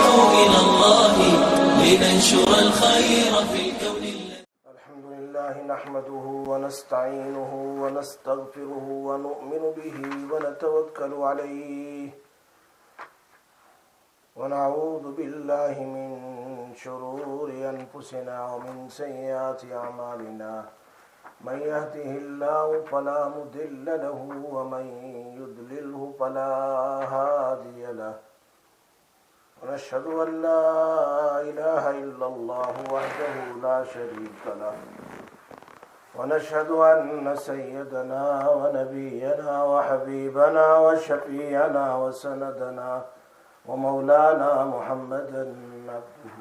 إلى الله لننشر الخير في الكون. الحمد لله نحمده ونستعينه ونستغفره ونؤمن به ونتوكل عليه ونعوذ بالله من شرور أنفسنا ومن سيئات أعمالنا من يهده الله فلا مضل له ومن يضلله فلا هادي له ونشهد أن لا إله إلا الله وحده لا شريك له ونشهد أن سيدنا ونبينا وحبيبنا وشفيعنا وسندنا ومولانا محمدا عبده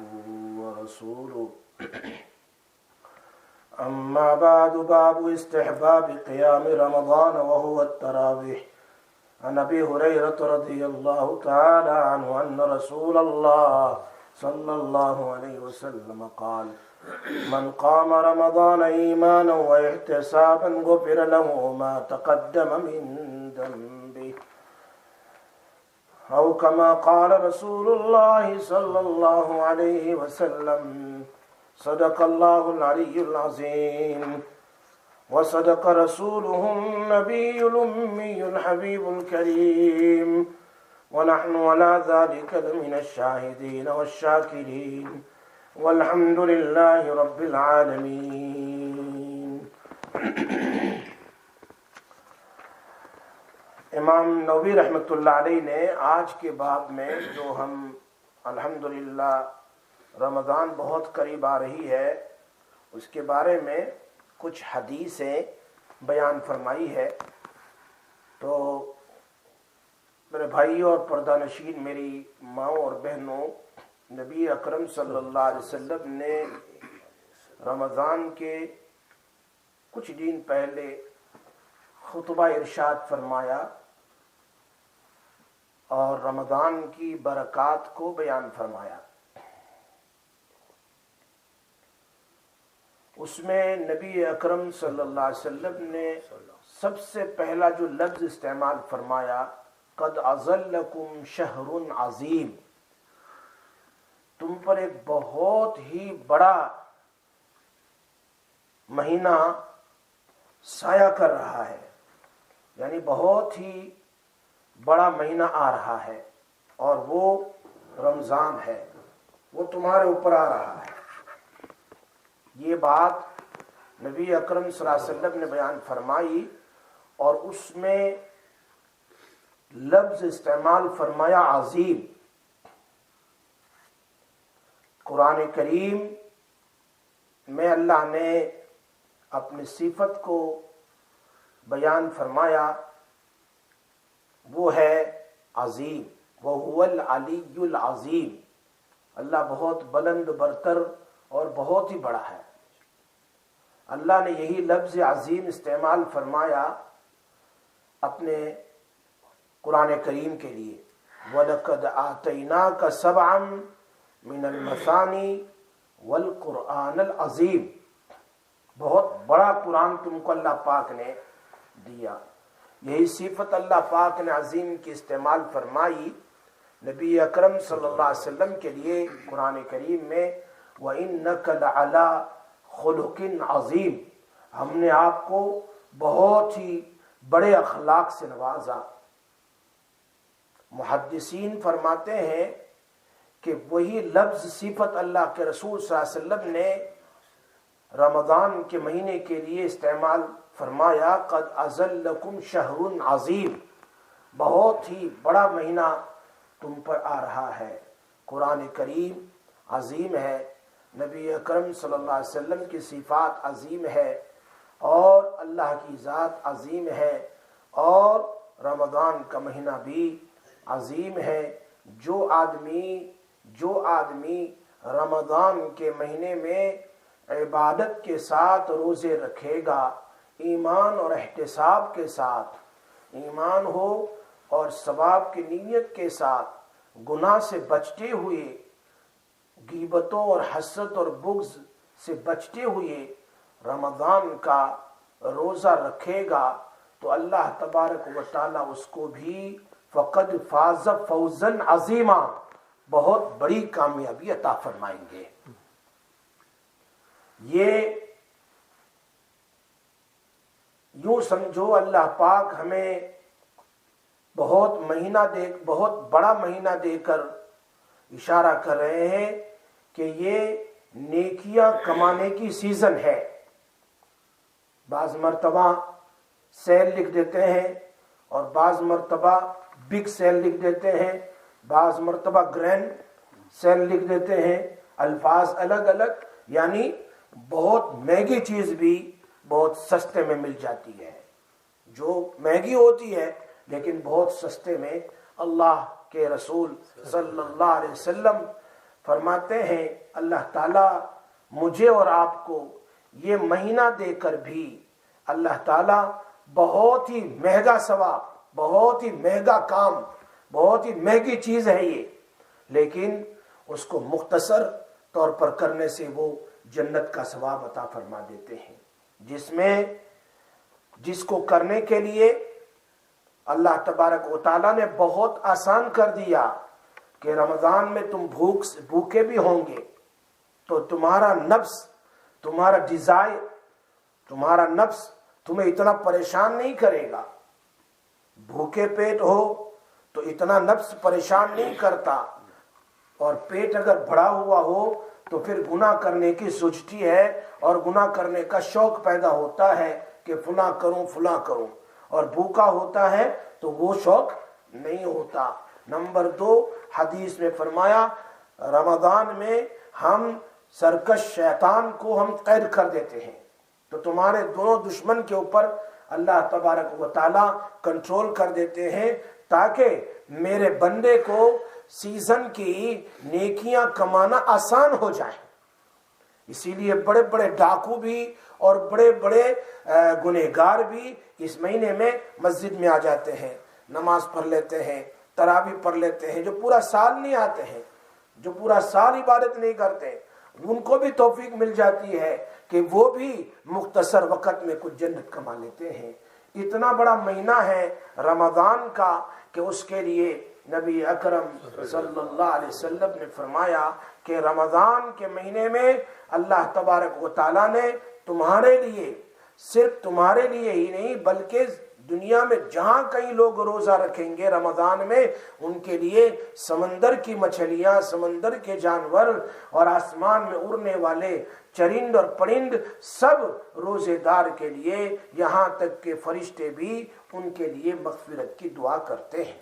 ورسوله. أما بعد، باب استحباب قيام رمضان وهو التراويح. عن أبي هريرة رضي الله تعالى عنه أن رسول الله صلى الله عليه وسلم قال: من قام رمضان إيمانا واحتسابا غفر له ما تقدم من ذنبه، أو كما قال رسول الله صلى الله عليه وسلم. صدق الله العلي العظيم وصدق رسوله النبي الأمي الحبيب الكريم، ونحن على ذلك لمن الشاهدين والشاكرين، والحمد لله رب العالمين. امام نووی رحمۃ اللہ علیہ نے آج کے باب میں جو ہم الحمدللہ رمضان بہت قریب آ رہی ہے اس کے بارے میں کچھ حدیثیں بیان فرمائی ہے. تو میرے بھائی اور پردہ نشین میری ماؤں اور بہنوں، نبی اکرم صلی اللہ علیہ وسلم نے رمضان کے کچھ دن پہلے خطبہ ارشاد فرمایا اور رمضان کی برکات کو بیان فرمایا. اس میں نبی اکرم صلی اللہ علیہ وسلم نے سب سے پہلا جو لفظ استعمال فرمایا، قد اظلکم شہر عظیم، تم پر ایک بہت ہی بڑا مہینہ سایہ کر رہا ہے، یعنی بہت ہی بڑا مہینہ آ رہا ہے اور وہ رمضان ہے، وہ تمہارے اوپر آ رہا ہے. یہ بات نبی اکرم صلی اللہ علیہ وسلم نے بیان فرمائی اور اس میں لفظ استعمال فرمایا عظیم. قرآن کریم میں اللہ نے اپنی صفت کو بیان فرمایا، وہ ہے عظیم، وَهُوَ الْعَلِيُّ الْعَظِيمُ. اللہ بہت بلند برتر اور بہت ہی بڑا ہے. اللہ نے یہی لفظ عظیم استعمال فرمایا اپنے قرآن کریم کے لیے، وَلَقَدْ آتَيْنَاكَ سَبْعًا مِنَ الْمَثَانِي وَالْقُرْآنَ الْعَظِيمِ. بہت بڑا قرآن تم کو اللہ پاک نے دیا. یہی صفت اللہ پاک نے عظیم کی استعمال فرمائی نبی اکرم صلی اللہ علیہ وسلم کے لیے قرآن کریم میں، وَإِنَّكَ لَعَلَىٰ خُلُقٍ عَظِيمٍ. ہم نے آپ کو بہت ہی بڑے اخلاق سے نوازا. محدثین فرماتے ہیں کہ وہی لفظ صفت اللہ کے رسول صلی اللہ علیہ وسلم نے رمضان کے مہینے کے لیے استعمال فرمایا، قد اظلکم شہر عظیم، بہت ہی بڑا مہینہ تم پر آ رہا ہے. قرآن کریم عظیم ہے، نبی اکرم صلی اللہ علیہ وسلم کی صفات عظیم ہے اور اللہ کی ذات عظیم ہے، اور رمضان کا مہینہ بھی عظیم ہے. جو آدمی رمضان کے مہینے میں عبادت کے ساتھ روزے رکھے گا، ایمان اور احتساب کے ساتھ، ایمان ہو اور ثواب کی نیت کے ساتھ، گناہ سے بچتے ہوئے، غیبتوں اور حسد اور بغض سے بچتے ہوئے رمضان کا روزہ رکھے گا تو اللہ تبارک و تعالی اس کو بھی فقد فاز فوزا عظیما، بہت بڑی کامیابی عطا فرمائیں گے۔ یہ یوں سمجھو اللہ پاک ہمیں بہت بڑا مہینہ دے کر اشارہ کر رہے ہیں کہ یہ نیکیاں کمانے کی سیزن ہے۔ بعض مرتبہ سیل لکھ دیتے ہیں اور بعض مرتبہ بگ سیل لکھ دیتے ہیں، بعض مرتبہ گرینڈ سیل لکھ دیتے ہیں، الفاظ الگ الگ، یعنی بہت مہنگی چیز بھی بہت سستے میں مل جاتی ہے، جو مہنگی ہوتی ہے لیکن بہت سستے میں۔ اللہ کے رسول صلی اللہ علیہ وسلم فرماتے ہیں اللہ تعالیٰ مجھے اور آپ کو یہ مہینہ دے کر بھی اللہ تعالیٰ بہت ہی مہنگا ثواب، بہت ہی مہنگا کام، بہت ہی مہنگی چیز ہے یہ، لیکن اس کو مختصر طور پر کرنے سے وہ جنت کا ثواب عطا فرما دیتے ہیں، جس کو کرنے کے لیے اللہ تبارک و تعالیٰ نے بہت آسان کر دیا کہ رمضان میں تم بھوکے بھی ہوں گے تو تمہارا نفس، تمہارا ڈیزائر، تمہارا نفس تمہیں اتنا پریشان نہیں کرے گا۔ بھوکے پیٹ ہو تو اتنا نفس پریشان نہیں کرتا، اور پیٹ اگر بھرا ہوا ہو تو پھر گناہ کرنے کی سوچتی ہے اور گناہ کرنے کا شوق پیدا ہوتا ہے کہ فلاں کروں فلاں کروں، اور بھوکا ہوتا ہے تو وہ شوق نہیں ہوتا۔ نمبر 2، حدیث میں فرمایا رمضان میں ہم سرکش شیطان کو ہم قید کر دیتے ہیں، تو تمہارے دونوں دشمن کے اوپر اللہ تبارک و تعالی کنٹرول کر دیتے ہیں تاکہ میرے بندے کو سیزن کی نیکیاں کمانا آسان ہو جائے۔ اسی لیے بڑے بڑے ڈاکو بھی اور بڑے بڑے گنہگار بھی اس مہینے میں مسجد میں آ جاتے ہیں، نماز پڑھ لیتے ہیں، تراویح پڑھ لیتے ہیں، جو پورا سال نہیں آتے ہیں، جو پورا سال عبادت نہیں کرتے، ان کو بھی توفیق مل جاتی ہے کہ وہ بھی مختصر وقت میں کچھ جنت کما لیتے ہیں۔ اتنا بڑا مہینہ ہے رمضان کا کہ اس کے لیے نبی اکرم صلی اللہ علیہ وسلم نے فرمایا کہ رمضان کے مہینے میں اللہ تبارک و تعالیٰ نے تمہارے لیے، صرف تمہارے لیے ہی نہیں بلکہ دنیا میں جہاں کئی لوگ روزہ رکھیں گے رمضان میں، ان کے لیے سمندر کی مچھلیاں، سمندر کے جانور اور آسمان میں اڑنے والے چرند اور پرند سب روزے دار کے لیے، یہاں تک کہ فرشتے بھی ان کے لیے مغفرت کی دعا کرتے ہیں۔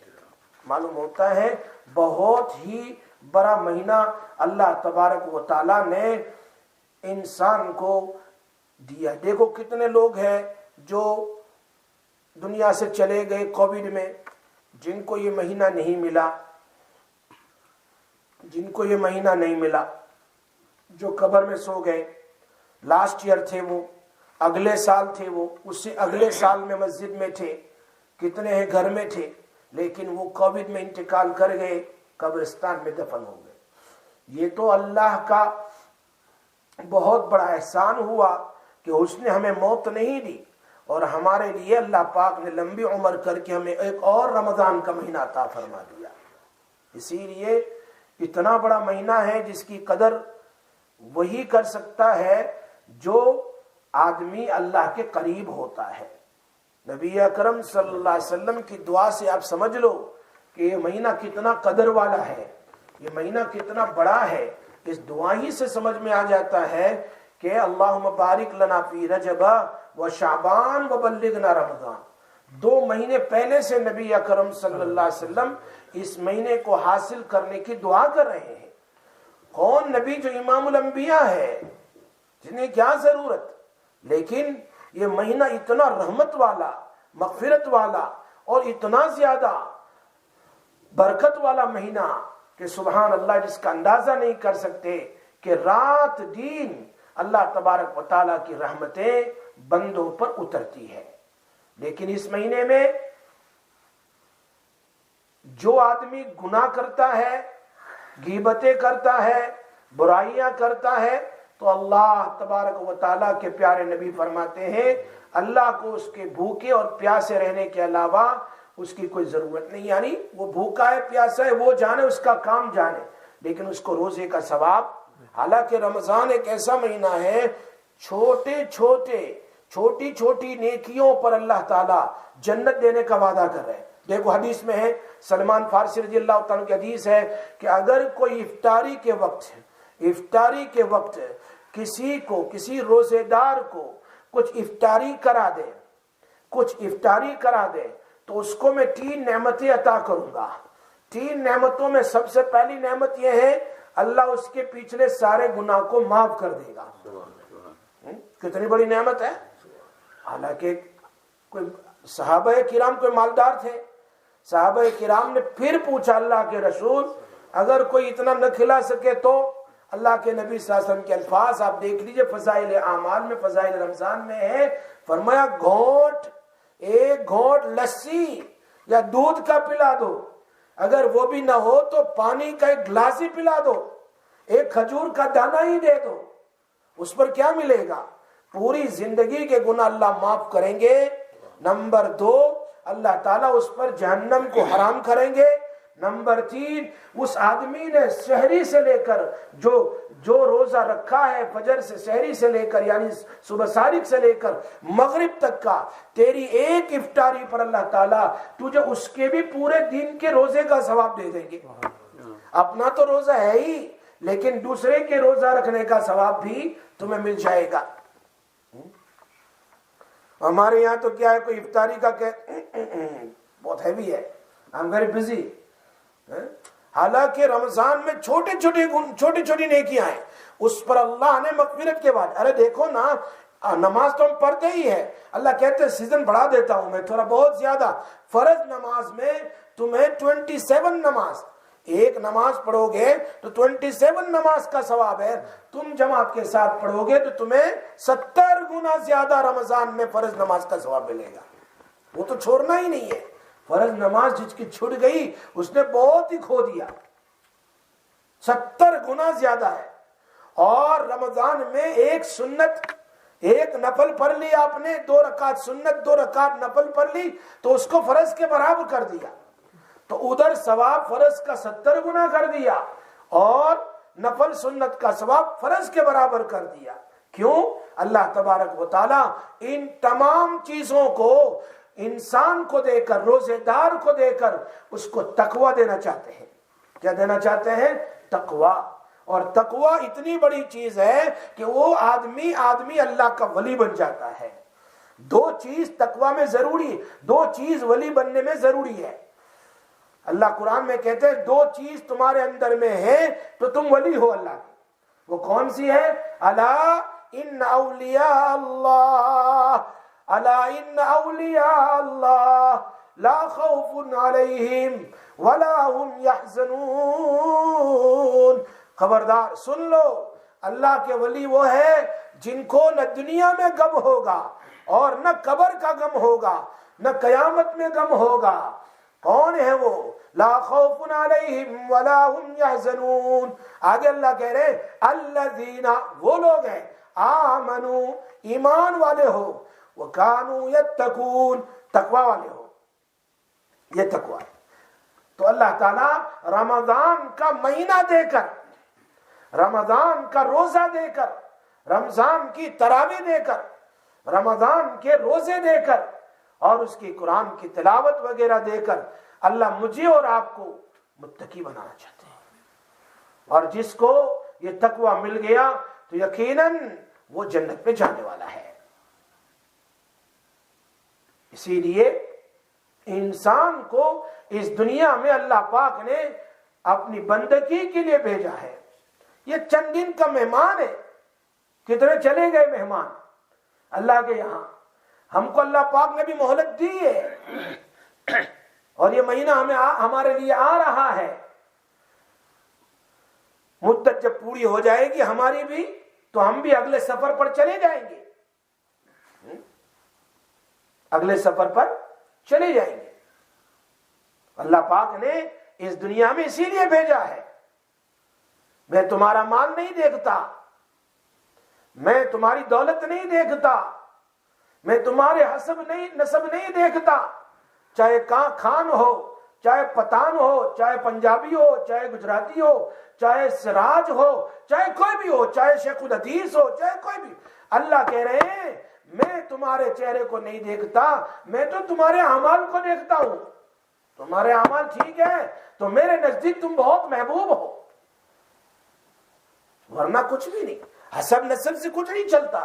معلوم ہوتا ہے بہت ہی بڑا مہینہ اللہ تبارک و تعالیٰ نے انسان کو دیا۔ دیکھو کتنے لوگ ہیں جو دنیا سے چلے گئے کووڈ میں، جن کو یہ مہینہ نہیں ملا، جن کو یہ مہینہ نہیں ملا، جو قبر میں سو گئے۔ لاسٹ ایئر تھے وہ، اگلے سال تھے وہ، اس سے اگلے سال میں مسجد میں تھے، کتنے ہیں گھر میں تھے، لیکن وہ کووڈ میں انتقال کر گئے، قبرستان میں دفن ہو گئے۔ یہ تو اللہ کا بہت بڑا احسان ہوا کہ اس نے ہمیں موت نہیں دی، اور ہمارے لیے اللہ پاک نے لمبی عمر کر کے ہمیں ایک اور رمضان کا مہینہ عطا فرما دیا۔ اسی لیے اتنا بڑا مہینہ ہے جس کی قدر وہی کر سکتا ہے جو آدمی اللہ کے قریب ہوتا ہے۔ نبی اکرم صلی اللہ علیہ وسلم کی دعا سے آپ سمجھ لو کہ یہ مہینہ کتنا قدر والا ہے، یہ مہینہ کتنا بڑا ہے۔ اس دعا ہی سے سمجھ میں آ جاتا ہے کہ اللہم بارک لنا فی رجب و شعبان و بلغنا رمضان۔ 2 مہینے پہلے سے نبی اکرم صلی اللہ علیہ وسلم اس مہینے کو حاصل کرنے کی دعا کر رہے ہیں۔ کون نبی جو امام الانبیاء ہے، جنہیں کیا ضرورت، لیکن یہ مہینہ اتنا رحمت والا، مغفرت والا اور اتنا زیادہ برکت والا مہینہ کہ سبحان اللہ، جس کا اندازہ نہیں کر سکتے کہ رات دن اللہ تبارک و تعالیٰ کی رحمتیں بندوں پر اترتی ہے۔ لیکن اس مہینے میں جو آدمی گناہ کرتا ہے، غیبتیں کرتا ہے، برائیاں کرتا ہے، تو اللہ تبارک و تعالیٰ کے پیارے نبی فرماتے ہیں اللہ کو اس کے بھوکے اور پیاسے رہنے کے علاوہ اس کی کوئی ضرورت نہیں۔ یعنی وہ بھوکا ہے، پیاسا ہے، وہ جانے، اس کا کام جانے، لیکن اس کو روزے کا ثواب، حالانکہ رمضان ایک ایسا مہینہ ہے چھوٹی چھوٹی نیکیوں پر اللہ تعالیٰ جنت دینے کا وعدہ کر رہے ہیں۔ دیکھو حدیث میں ہے، سلمان فارسی رضی اللہ تعالیٰ کی حدیث ہے کہ اگر کوئی افطاری کے وقت کسی روزے دار کو کچھ افطاری کرا دے تو اس کو میں 3 نعمتیں عطا کروں گا۔ 3 نعمتوں میں سب سے پہلی نعمت یہ ہے، اللہ اس کے پچھلے سارے گناہ کو معاف کر دے گا۔ کتنی بڑی نعمت ہے۔ حالانکہ کوئی صحابہ کرام کوئی مالدار تھے، صحابہ کرام نے پھر پوچھا اللہ کے رسول اگر کوئی اتنا نہ کھلا سکے تو؟ اللہ کے نبی صلی اللہ علیہ وسلم کے الفاظ آپ دیکھ لیجئے، فضائل اعمال میں، فضائل رمضان میں ہے، فرمایا ایک گھونٹ لسی یا دودھ کا پلا دو، اگر وہ بھی نہ ہو تو پانی کا ایک گلاس ہی پلا دو، ایک کھجور کا دانہ ہی دے دو، اس پر کیا ملے گا؟ پوری زندگی کے گناہ اللہ معاف کریں گے۔ نمبر 2، اللہ تعالیٰ اس پر جہنم کو حرام کریں گے۔ نمبر 3، اس آدمی نے سحری سے لے کر جو روزہ رکھا ہے، فجر سے سحری سے لے کر یعنی صبح صادق سے لے کر مغرب تک کا، تیری ایک افطاری پر اللہ تعالیٰ تجھے اس کے بھی پورے دن کے روزے کا ثواب دے دیں گے۔ اپنا تو روزہ ہے ہی، لیکن دوسرے کے روزہ رکھنے کا ثواب بھی تمہیں مل جائے گا۔ ہمارے یہاں تو کیا ہے، کوئی افطاری کا کہ بہت ہیوی ہے، آئی ایم ویری بزی۔ حالانکہ رمضان میں چھوٹی چھوٹی نیکیاں ہیں، اس پر اللہ نے مغفرت کے بعد، ارے دیکھو نا، نماز تو ہم پڑھتے ہی ہے، اللہ کہتے ہیں سیزن بڑھا دیتا ہوں میں تھوڑا بہت زیادہ۔ فرض نماز میں تمہیں 27 نماز، ایک نماز پڑھو گے تو 27 نماز کا ثواب ہے، تم جماعت کے ساتھ پڑھو گے تو تمہیں 70 گنا زیادہ رمضان میں فرض نماز کا ثواب ملے گا۔ وہ تو چھوڑنا ہی نہیں ہے، فرض نماز جس کی چھوٹ گئی اس نے بہت ہی کھو دیا، 70 گنا زیادہ ہے۔ اور رمضان میں ایک نفل پڑھ لی آپ نے، 2 رکعت سنت 2 رکعت نفل پڑھ لی تو اس کو فرض کے برابر کر دیا، تو ادھر ثواب فرض کا 70 گنا کر دیا اور نفل سنت کا ثواب فرض کے برابر کر دیا۔ کیوں؟ اللہ تبارک و تعالی ان تمام چیزوں کو انسان کو دے کر، روزے دار کو دے کر اس کو تقوی دینا چاہتے ہیں۔ کیا دینا چاہتے ہیں؟ تقوی۔ اور تقوی اتنی بڑی چیز ہے کہ وہ آدمی اللہ کا ولی بن جاتا ہے۔ 2 چیز تقوی میں ضروری، 2 چیز ولی بننے میں ضروری ہے۔ اللہ قرآن میں کہتے ہیں 2 چیز تمہارے اندر میں ہے تو تم ولی ہو اللہ کے۔ وہ کون سی ہے؟ الا ان اولیاء اللہ، الا ان اولیاء اللہ لا خوف علیہم ولا هم يحزنون۔ خبردار سن لو، اللہ کے ولی وہ ہے جن کو نہ دنیا میں غم ہوگا اور نہ قبر کا غم ہوگا، نہ قیامت میں غم ہوگا۔ کون ہے وہ؟ لا خوف علیہم ولا هم يحزنون۔ آگے اللہ کہہ رہے الذین، وہ لوگ ہیں، آمنو، ایمان والے ہو، وکانوا یتقون، تقوی والے ہو۔ یہ تقوی ہے۔ تو اللہ تعالیٰ رمضان کا مہینہ دے کر، رمضان کا روزہ دے کر، رمضان کی تراویح دے کر، رمضان کے روزے دے کر اور اس کی قرآن کی تلاوت وغیرہ دے کر اللہ مجھے اور آپ کو متقی بنانا چاہتے ہیں۔ اور جس کو یہ تقوی مل گیا تو یقیناً وہ جنت میں جانے والا ہے۔ اسی لیے انسان کو اس دنیا میں اللہ پاک نے اپنی بندگی کے لیے بھیجا ہے۔ یہ چند دن کا مہمان ہے، کتنے چلے گئے مہمان اللہ کے یہاں۔ ہم کو اللہ پاک نے بھی مہلت دی ہے اور یہ مہینہ ہمارے لیے آ رہا ہے۔ مدت جب پوری ہو جائے گی ہماری بھی تو ہم بھی اگلے سفر پر چلے جائیں گے، اگلے سفر پر چلے جائیں گے۔ اللہ پاک نے اس دنیا میں اسی لیے بھیجا ہے۔ میں تمہارا مال نہیں دیکھتا، میں تمہاری دولت نہیں دیکھتا، میں تمہارے نسب نہیں دیکھتا، چاہے خان ہو چاہے پٹھان ہو، چاہے پنجابی ہو، چاہے گجراتی ہو، چاہے سراج ہو، چاہے کوئی بھی ہو، چاہے شیخ الحدیث ہو، چاہے کوئی بھی، اللہ کہہ رہے ہیں میں تمہارے چہرے کو نہیں دیکھتا، میں تو تمہارے اعمال کو دیکھتا ہوں. تمہارے اعمال ٹھیک ہے تو میرے نزدیک تم بہت محبوب ہو، ورنہ کچھ بھی نہیں. حسب نسب سے کچھ نہیں چلتا،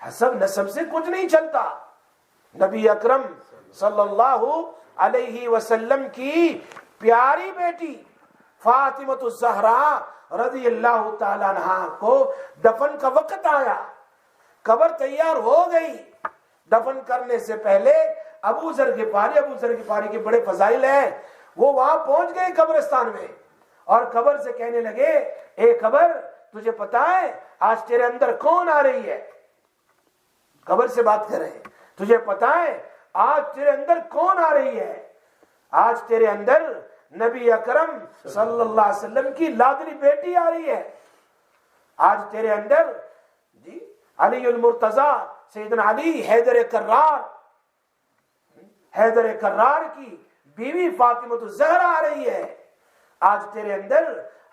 حسب نسب سے کچھ نہیں چلتا. نبی اکرم صلی اللہ علیہ وسلم کی پیاری بیٹی فاطمۃ الزہرا رضی اللہ تعالیٰ عنہا کو دفن کا وقت آیا، قبر تیار ہو گئی. دفن کرنے سے پہلے ابو ذر غفاری کے بڑے فضائل ہیں، وہ وہاں پہنچ گئے قبرستان میں اور قبر سے کہنے لگے اے قبر تجھے پتا ہے آج تیرے اندر کون آ رہی ہے؟ قبر سے بات کر رہے ہیں، تجھے پتا ہے آج تیرے اندر کون آ رہی ہے؟ آج تیرے اندر نبی اکرم صلی اللہ علیہ وسلم کی لاڈلی بیٹی آ رہی ہے. آج تیرے اندر جی علی المرتضی سیدنا علی حیدر کرار کی بیوی فاطمۃ الزہرا آ رہی ہے. آج تیرے اندر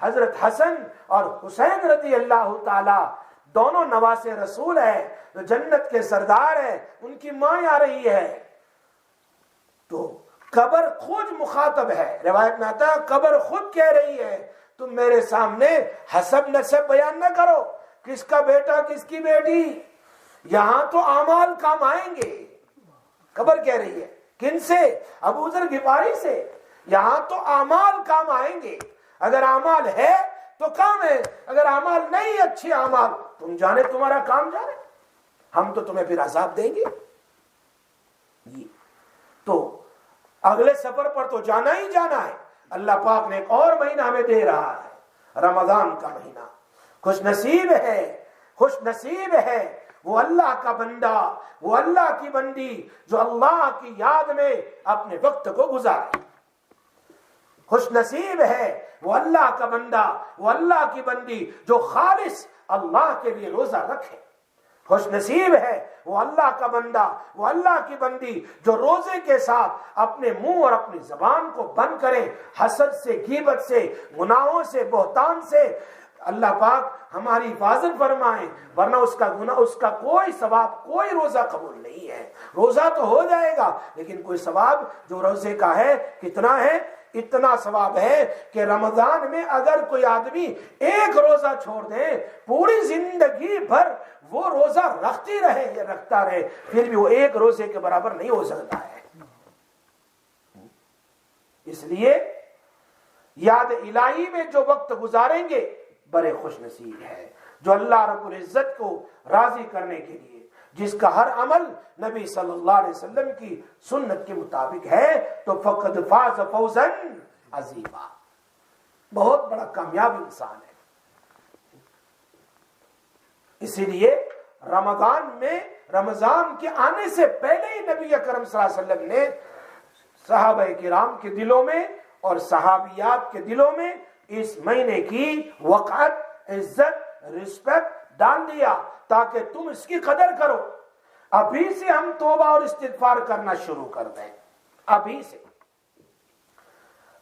حضرت حسن اور حسین رضی اللہ تعالی دونوں نواسے رسول ہیں جو جنت کے سردار ہیں، ان کی ماں آ رہی ہے. تو قبر خود مخاطب ہے، روایت میں آتا ہے قبر خود کہہ رہی ہے تم میرے سامنے حسب نسب بیان نہ کرو، کس کا بیٹا کس کی بیٹی، یہاں تو اعمال کام آئیں گے. قبر کہہ رہی ہے کن سے؟ ابو ذر غفاری سے. یہاں تو اعمال کام آئیں گے، اگر اعمال ہے تو کام ہے، اگر اعمال نہیں اچھی اعمال تم جانے تمہارا کام جانے، ہم تو تمہیں پھر عذاب دیں گے. تو اگلے سفر پر تو جانا ہی جانا ہے. اللہ پاک نے ایک اور مہینہ ہمیں دے رہا ہے، رمضان کا مہینہ. خوش نصیب ہے وہ اللہ کا بندہ، وہ اللہ کی بندی جو اللہ کی یاد میں اپنے وقت کو گزارے. خوش نصیب ہے وہ اللہ کا بندہ، وہ اللہ کی بندی جو خالص اللہ کے لیے روزہ رکھے. خوش نصیب ہے وہ اللہ کا بندہ، وہ اللہ کی بندی جو روزے کے ساتھ اپنے منہ اور اپنی زبان کو بند کرے حسد سے، غیبت سے، گناہوں سے، بہتان سے. اللہ پاک ہماری حفاظت فرمائے، ورنہ اس کا گناہ، اس کا کوئی ثواب، کوئی روزہ قبول نہیں ہے. روزہ تو ہو جائے گا لیکن کوئی ثواب جو روزے کا ہے کتنا ہے؟ اتنا ثواب ہے کہ رمضان میں اگر کوئی آدمی ایک روزہ چھوڑ دے پوری زندگی بھر وہ روزہ رکھتی رہے یا رکھتا رہے پھر بھی وہ ایک روزے کے برابر نہیں ہو سکتا ہے. اس لیے یاد الہی میں جو وقت گزاریں گے بڑے خوش نصیب ہے، جو اللہ رب العزت کو راضی کرنے کے لیے جس کا ہر عمل نبی صلی اللہ علیہ وسلم کی سنت کے مطابق ہے تو فقد فاز فوزا عظیما، بہت بڑا کامیاب انسان ہے. اسی لیے رمضان کے آنے سے پہلے ہی نبی اکرم صلی اللہ علیہ وسلم نے صحابہ کرام کے دلوں میں اور صحابیات کے دلوں میں اس مہینے کی وقعت، عزت، رسپیکٹ ڈال دیا تاکہ تم اس کی قدر کرو. ابھی سے ہم توبہ اور استغفار کرنا شروع کر دیں،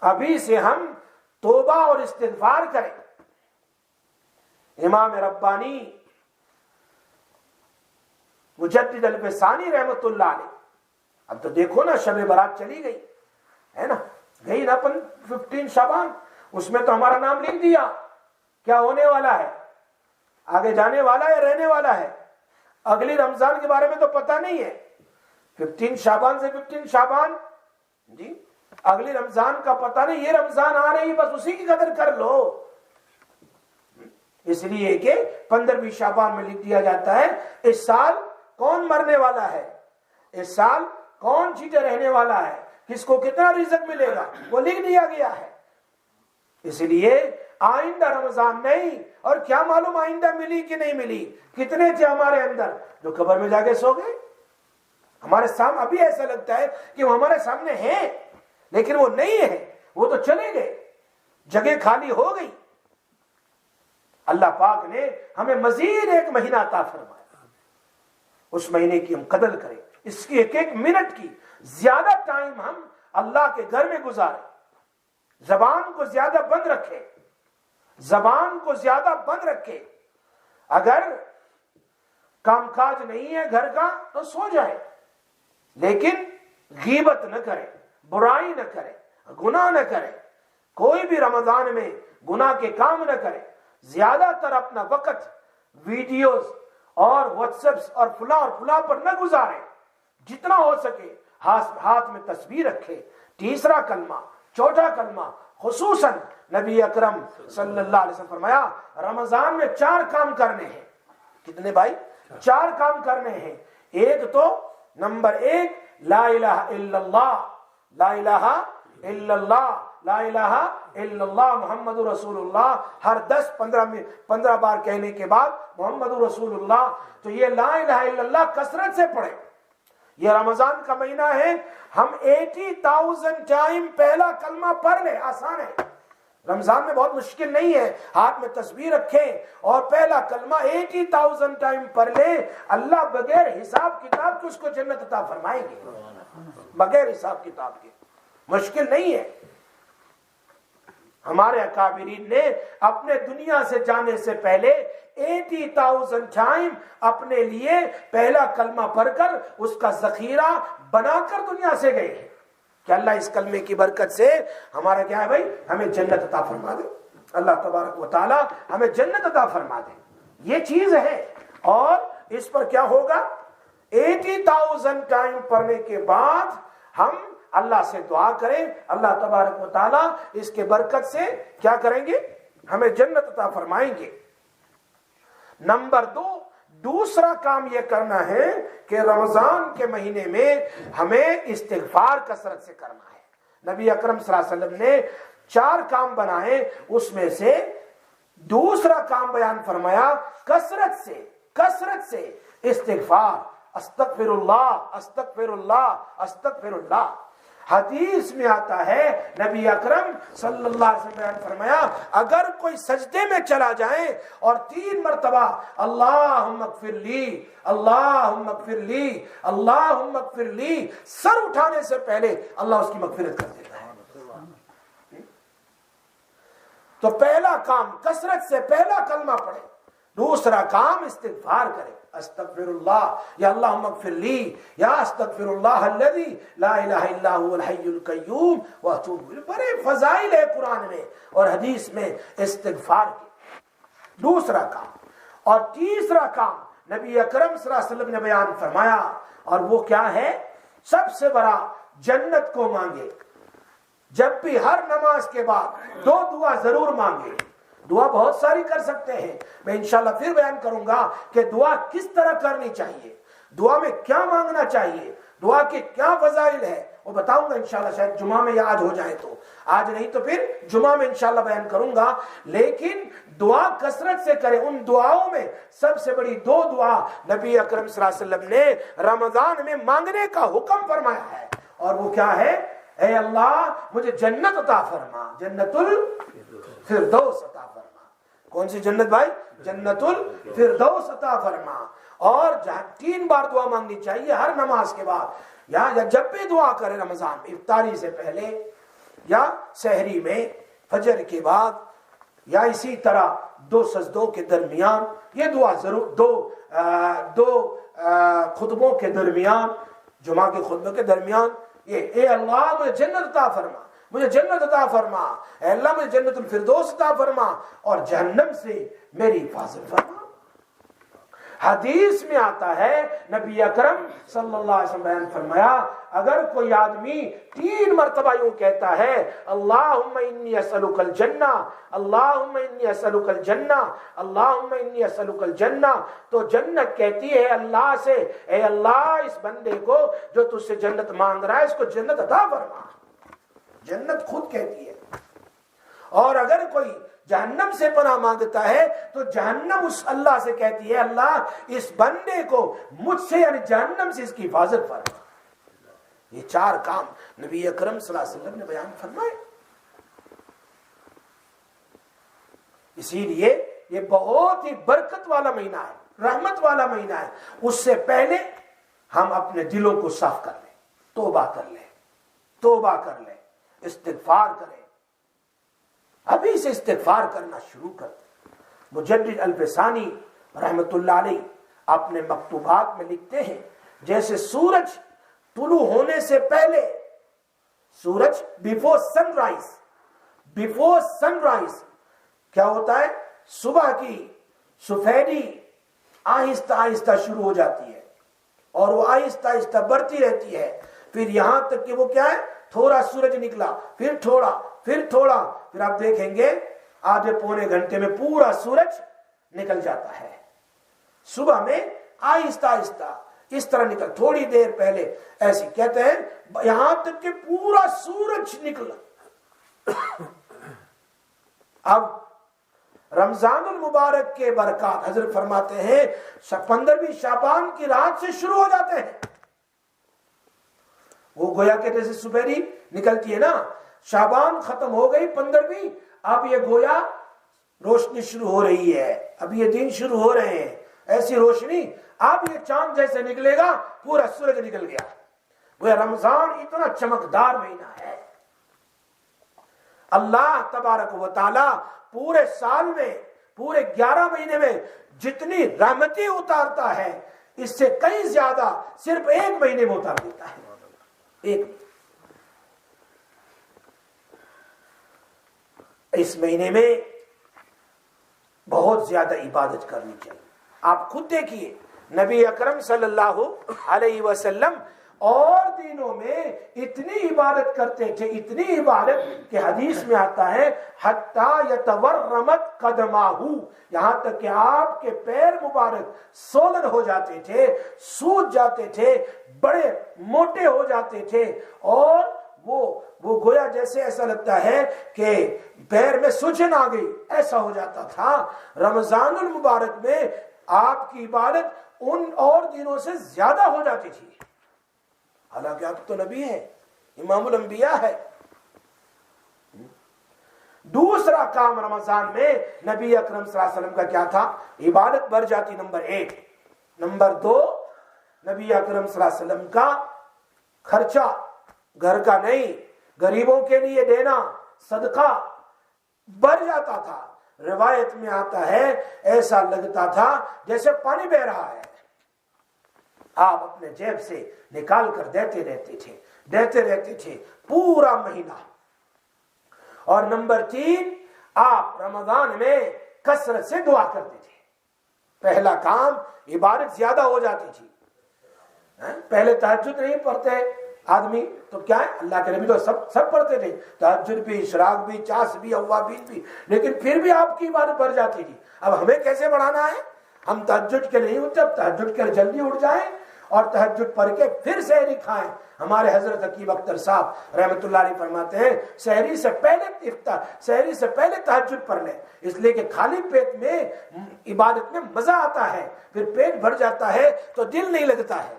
ابھی سے ہم توبہ اور استغفار کریں. امام ربانی مجدد الفسانی رحمت اللہ علیہ، اب تو دیکھو نا شب برات چلی گئی ہے نا، گئی نا 15 شعبان، اس میں تو ہمارا نام لکھ دیا. کیا ہونے والا ہے؟ آگے جانے والا ہے، رہنے والا ہے. اگلی رمضان کے بارے میں تو پتہ نہیں ہے. 15 شعبان سے 15 شعبان جی، اگلی رمضان کا پتہ نہیں. یہ رمضان آ رہی بس اسی کی قدر کر لو. اس لیے کہ 15ویں شعبان میں لکھ دیا جاتا ہے اس سال کون مرنے والا ہے، اس سال کون جیتے رہنے والا ہے، کس کو کتنا رزق ملے گا، وہ لکھ دیا گیا ہے. اس لیے آئندہ رمضان نہیں، اور کیا معلوم آئندہ ملی کہ نہیں ملی. کتنے تھے ہمارے اندر جو قبر میں جا کے سو گئے. ہمارے سامنے ابھی ایسا لگتا ہے کہ وہ ہمارے سامنے ہیں لیکن وہ نہیں ہے، وہ تو چلے گئے، جگہ خالی ہو گئی. اللہ پاک نے ہمیں مزید ایک مہینہ عطا فرمایا، اس مہینے کی ہم قدر کریں، اس کی ایک ایک منٹ کی زیادہ ٹائم ہم اللہ کے گھر میں گزارے، زبان کو زیادہ بند رکھے، زبان کو زیادہ بند رکھے. اگر کام کاج نہیں ہے گھر کا تو سو جائے، لیکن غیبت نہ کرے، برائی نہ کرے، گناہ نہ کرے. کوئی بھی رمضان میں گناہ کے کام نہ کرے. زیادہ تر اپنا وقت ویڈیوز اور واٹس ایپس اور فلاں پر نہ گزارے. جتنا ہو سکے ہاتھ میں تسبیح رکھے. تیسرا کلمہ، چوتھا کلمہ، خصوصاً نبی اکرم صلی اللہ علیہ وسلم فرمایا رمضان میں 4 کام کرنے ہیں. کتنے بھائی؟ 4 کام کرنے ہیں. ایک تو نمبر 1 لا الہ الا اللہ، لا الہ الا اللہ، لا الہ الا اللہ محمد رسول اللہ. ہر 10-15 بار کہنے کے بعد محمد رسول اللہ. تو یہ لا الہ الا اللہ کثرت سے پڑھے. یہ رمضان کا مہینہ ہے، ہم 80,000 ٹائم پہلا کلمہ پڑھ لیں. آسان ہے، رمضان میں بہت مشکل نہیں ہے. ہاتھ میں تسبیح رکھیں اور پہلا کلمہ 80,000 ٹائم پڑھ لیں. اللہ بغیر حساب کتاب کے اس کو جنت عطا فرمائیں گے، بغیر حساب کتاب کے. مشکل نہیں ہے. ہمارے اکابرین نے اپنے دنیا سے جانے سے پہلے 80,000 ٹائم اپنے لیے پہلا کلمہ پڑھ کر اس کا ذخیرہ بنا کر دنیا سے گئے ہیں کہ اللہ اس کلمے کی برکت سے ہمارا کیا ہے بھائی، ہمیں جنت عطا فرما دے. اللہ تبارک و تعالی ہمیں جنت عطا فرما دے. یہ چیز ہے. اور اس پر کیا ہوگا، 80,000 ٹائم پڑھنے کے بعد ہم اللہ سے دعا کریں، اللہ تبارک و تعالی اس کے برکت سے کیا کریں گے، ہمیں جنت عطا فرمائیں گے. نمبر 2، دوسرا کام یہ کرنا ہے کہ رمضان کے مہینے میں ہمیں استغفار کثرت سے کرنا ہے. نبی اکرم صلی اللہ علیہ وسلم نے 4 کام بنائے، اس میں سے دوسرا کام بیان فرمایا کثرت سے استغفار. استغفر اللہ، استغفر اللہ، استغفر اللہ. حدیث میں آتا ہے نبی اکرم صلی اللہ علیہ وسلم بیان فرمایا اگر کوئی سجدے میں چلا جائے اور 3 مرتبہ اللہم اغفر لی، اللہم اغفر لی، اللہم اغفر لی سر اٹھانے سے پہلے اللہ اس کی مغفرت کر دیتا ہے. تو پہلا کام کثرت سے پہلا کلمہ پڑھے. دوسرا کام استغفار کرے. استغفر اللہ، یا اللہم اغفر لی، یا استغفر اللہ الذی لا الہ الا هو الحی القیوم واتوب الیہ. بڑے فضائل ہے قرآن میں اور حدیث میں استغفار کے. دوسرا کام. اور تیسرا کام نبی اکرم صلی اللہ علیہ وسلم نے بیان فرمایا، اور وہ کیا ہے، سب سے بڑا جنت کو مانگے. جب بھی ہر نماز کے بعد 2 دعا ضرور مانگے. دعا بہت ساری کر سکتے ہیں، میں انشاءاللہ پھر بیان کروں گا کہ دعا کس طرح کرنی چاہیے، دعا میں کیا مانگنا چاہیے، دعا کے کیا فضائل ہے، وہ بتاؤں گا انشاءاللہ. شاید جمعہ میں یاد ہو جائے تو، آج نہیں تو پھر جمعہ میں انشاءاللہ بیان کروں گا. لیکن دعا کثرت سے کریں. ان دعاؤں میں سب سے بڑی 2 دعا نبی اکرم صلی اللہ علیہ وسلم نے رمضان میں مانگنے کا حکم فرمایا ہے، اور وہ کیا ہے، اے اللہ مجھے جنت عطا فرما، جنت الفردوس عطا فرما. کون سی جنت بھائی؟ جنت الفردوس عطا فرما. اور 3 بار دعا مانگنی چاہیے ہر نماز کے بعد، یا جب بھی دعا کرے رمضان میں، افطاری سے پہلے یا سحری میں، فجر کے بعد، یا اسی طرح 2 سجدوں کے درمیان. یہ دعا ضرور 2 خطبوں کے درمیان، جمعہ کے خطبے کے درمیان، یہ اے اللہ مجھے جنت عطا فرما، مجھے جنت عطا فرما، اے اللہ مجھے جنت الفردوس عطا فرما، اور جہنم سے میری حفاظت فرما. حدیث میں آتا ہے نبی اکرم صلی اللہ علیہ وسلم بیان فرمایا اگر کوئی آدمی 3 مرتبہ یوں کہتا ہے اللہم انی اسألک الجنہ، اللہم انی اسألک الجنہ، اللہم انی اسألک الجنہ، تو جنت کہتی ہے اللہ سے، اے اللہ اس بندے کو جو تجھ سے جنت مانگ رہا ہے اس کو جنت عطا فرما. جنت خود کہتی ہے. اور اگر کوئی جہنم سے پناہ مانگتا ہے تو جہنم اس اللہ سے کہتی ہے اللہ اس بندے کو مجھ سے یعنی جہنم سے اس کی حفاظت فرما. یہ 4 کام نبی اکرم صلی اللہ علیہ وسلم نے بیان فرمائے. اسی لیے یہ بہت ہی برکت والا مہینہ ہے، رحمت والا مہینہ ہے. اس سے پہلے ہم اپنے دلوں کو صاف کر لیں، توبہ کر لیں، توبہ کر لے، استغفار کرے، ابھی سے استغفار کرنا شروع کر دے۔ مجدد الفسانی رحمت اللہ علیہ اپنے مکتوبات میں لکھتے ہیں جیسے سورج طلوع ہونے سے پہلے، سورج بیفور سن رائز کیا ہوتا ہے؟ صبح کی سفیدی آہستہ آہستہ شروع ہو جاتی ہے اور وہ آہستہ آہستہ بڑھتی رہتی ہے، پھر یہاں تک کہ وہ کیا ہے، تھوڑا سورج نکلا، پھر تھوڑا، پھر آپ دیکھیں گے آدھے پونے گھنٹے میں پورا سورج نکل جاتا ہے۔ صبح میں آہستہ آہستہ اس طرح نکل، تھوڑی دیر پہلے ایسی کہتے ہیں یہاں تک کہ پورا سورج نکلا۔ اب رمضان المبارک کے برکات حضرت فرماتے ہیں 15ویں شعبان کی رات سے شروع ہو جاتے ہیں۔ وہ گویا کہ جیسے سپہری نکلتی ہے نا، شعبان ختم ہو گئی 15ویں، اب یہ گویا روشنی شروع ہو رہی ہے، اب یہ دن شروع ہو رہے ہیں، ایسی روشنی، اب یہ چاند جیسے نکلے گا پورا سورج نکل گیا۔ وہ رمضان اتنا چمکدار مہینہ ہے، اللہ تبارک و تعالی پورے سال میں، پورے 11 مہینے میں جتنی رحمتیں اتارتا ہے اس سے کئی زیادہ صرف ایک مہینے میں اتار دیتا ہے۔ اس مہینے میں بہت زیادہ عبادت کرنی چاہیے۔ آپ خود دیکھیے نبی اکرم صلی اللہ علیہ وسلم اور دنوں میں اتنی عبادت کرتے تھے، اتنی عبادت کہ حدیث میں آتا ہے حتی یتورمت قدماہ، یہاں تک کہ آپ کے پیر مبارک سولن ہو جاتے تھے، سوج جاتے تھے، بڑے موٹے ہو جاتے تھے، اور وہ گویا جیسے ایسا لگتا ہے کہ پیر میں سوجن آ گئی، ایسا ہو جاتا تھا۔ رمضان المبارک میں آپ کی عبادت ان اور دنوں سے زیادہ ہو جاتی تھی، حالانکہ آپ تو نبی ہیں، امام الانبیاء ہے۔ دوسرا کام رمضان میں نبی اکرم صلی اللہ علیہ وسلم کا کیا تھا؟ عبادت بڑھ جاتی، نمبر 1۔ نمبر 2، نبی اکرم صلی اللہ علیہ وسلم کا خرچہ گھر کا نہیں، غریبوں کے لیے دینا، صدقہ بڑھ جاتا تھا۔ روایت میں آتا ہے ایسا لگتا تھا جیسے پانی بہ رہا ہے، آپ اپنے جیب سے نکال کر دیتے رہتے تھے پورا مہینہ۔ اور نمبر 3، آپ رمضان میں کثرت سے دعا کرتے تھے۔ پہلا کام، عبادت زیادہ ہو جاتی تھی۔ پہلے تہجد نہیں پڑھتے آدمی تو کیا ہے، اللہ کے نبی تو سب پڑھتے تھے، تہجد بھی، اشراق بھی، چاس بھی، اوابین بھی، لیکن پھر بھی آپ کی عبادت بڑھ جاتی تھی۔ اب ہمیں کیسے بڑھانا ہے؟ ہم تہجد کے نہیں اٹھتے، اب تہجد کے جلدی اٹھ جائیں اور تہجد پڑھ کے پھر سحری کھائیں۔ ہمارے حضرت حکیم اختر صاحب رحمت اللہ علیہ فرماتے ہیں سحری سے پہلے تہجد پڑھ لیں، اس لیے کہ خالی پیٹ میں عبادت میں مزہ آتا ہے، پھر پیٹ بھر جاتا ہے تو دل نہیں لگتا ہے۔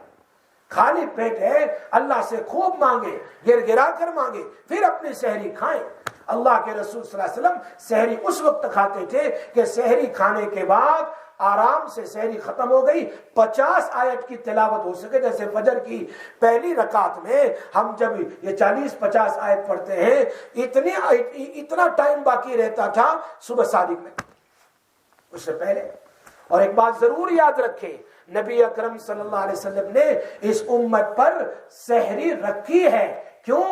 خالی پیٹ ہے، اللہ سے خوب مانگے، گر گرا کر مانگے، پھر اپنی سحری کھائیں۔ اللہ کے رسول صلی اللہ علیہ وسلم سحری اس وقت کھاتے تھے کہ سحری کھانے کے بعد آرام سے سحری ختم ہو گئی، 50 آیت کی تلاوت ہو سکے، جیسے فجر کی پہلی رکعت میں ہم جب یہ 40-50 آیت پڑھتے ہیں، اتنا ٹائم باقی رہتا تھا صبح صادق میں، اس سے پہلے۔ اور ایک بات ضرور یاد رکھیں، نبی اکرم صلی اللہ علیہ وسلم نے اس امت پر سحری رکھی ہے، کیوں؟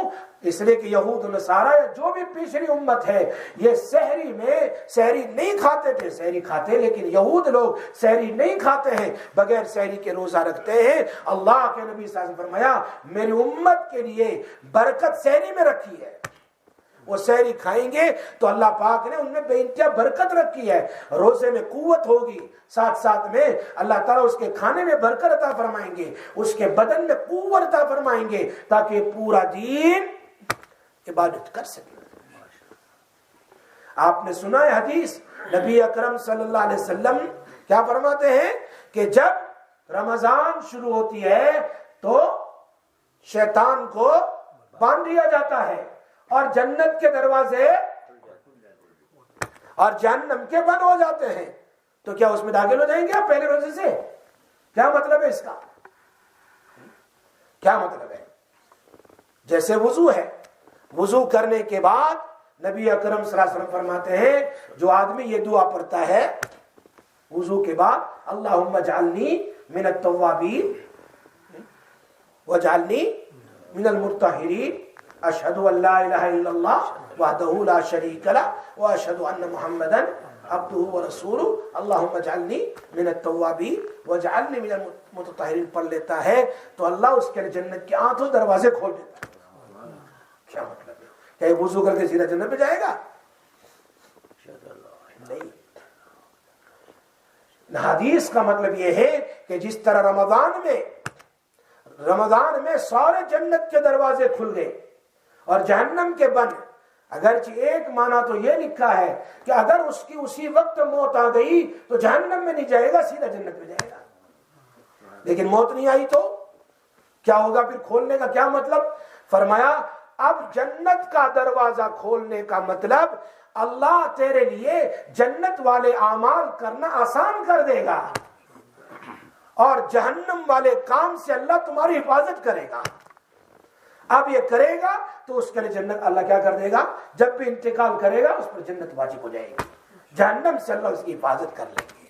اس لیے کہ یہود و نصارہ جو بھی پچھلی امت ہے یہ سحری میں سحری نہیں کھاتے تھے، سحری کھاتے لیکن یہود لوگ سحری نہیں کھاتے ہیں، بغیر سحری کے روزہ رکھتے ہیں۔ اللہ کے نبی صلی اللہ علیہ وسلم نے فرمایا میری امت کے لیے برکت سحری میں رکھی ہے، وہ سحری کھائیں گے تو اللہ پاک نے ان میں بے انتہا برکت رکھی ہے، روزے میں قوت ہوگی، ساتھ میں اللہ تعالیٰ اس کے کھانے میں برکت عطا فرمائیں گے، اس کے بدن میں قوت عطا فرمائیں گے تاکہ پورا دین عبادت کر سکے۔ آپ نے سنا ہے حدیث، نبی اکرم صلی اللہ علیہ وسلم کیا فرماتے ہیں کہ جب رمضان شروع ہوتی ہے تو شیطان کو باندھ دیا جاتا ہے اور جنت کے دروازے اور جہنم کے بند ہو جاتے ہیں، تو کیا اس میں داخل ہو جائیں گے آپ پہلے روزے سے؟ کیا مطلب ہے اس کا؟ کیا مطلب ہے؟ جیسے وضو ہے، وضو کرنے کے بعد نبی اکرم صلی اللہ علیہ وسلم فرماتے ہیں جو آدمی یہ دعا پڑھتا ہے وضو کے بعد، اللہم اجعلنی من التوابین واجعلنی من المطہرین، اشہد ان لا الہ الا اللہ وحدہ لا شریک لہ واشہد ان محمدا عبدہ ورسولہ اللہم اجعلنی من التوابین واجعلنی من المتطہرین پڑھ لیتا ہے تو اللہ اس کے لیے جنت کے آٹھوں دروازے کھول دیتا ہے۔ کیا مطلب ہے؟ کیا وضو کر کے سیدھا جنت میں جائے گا؟ نہیں۔ حدیث کا مطلب یہ ہے کہ جس طرح رمضان میں سارے جنت کے دروازے کھل گئے اور جہنم کے بند، اگرچہ ایک معنی تو یہ لکھا ہے کہ اگر اس کی اسی وقت موت آ گئی تو جہنم میں نہیں جائے گا، سیدھا جنت میں جائے گا، لیکن موت نہیں آئی تو کیا ہوگا؟ پھر کھولنے کا کیا مطلب؟ فرمایا اب جنت کا دروازہ کھولنے کا مطلب اللہ تیرے لیے جنت والے اعمال کرنا آسان کر دے گا اور جہنم والے کام سے اللہ تمہاری حفاظت کرے گا۔ اب یہ کرے گا تو اس کے لیے جنت اللہ کیا کر دے گا؟ جب بھی انتقال کرے گا اس پر جنت واجب ہو جائے گی، جہنم سے اللہ اس کی حفاظت کر لیں گے۔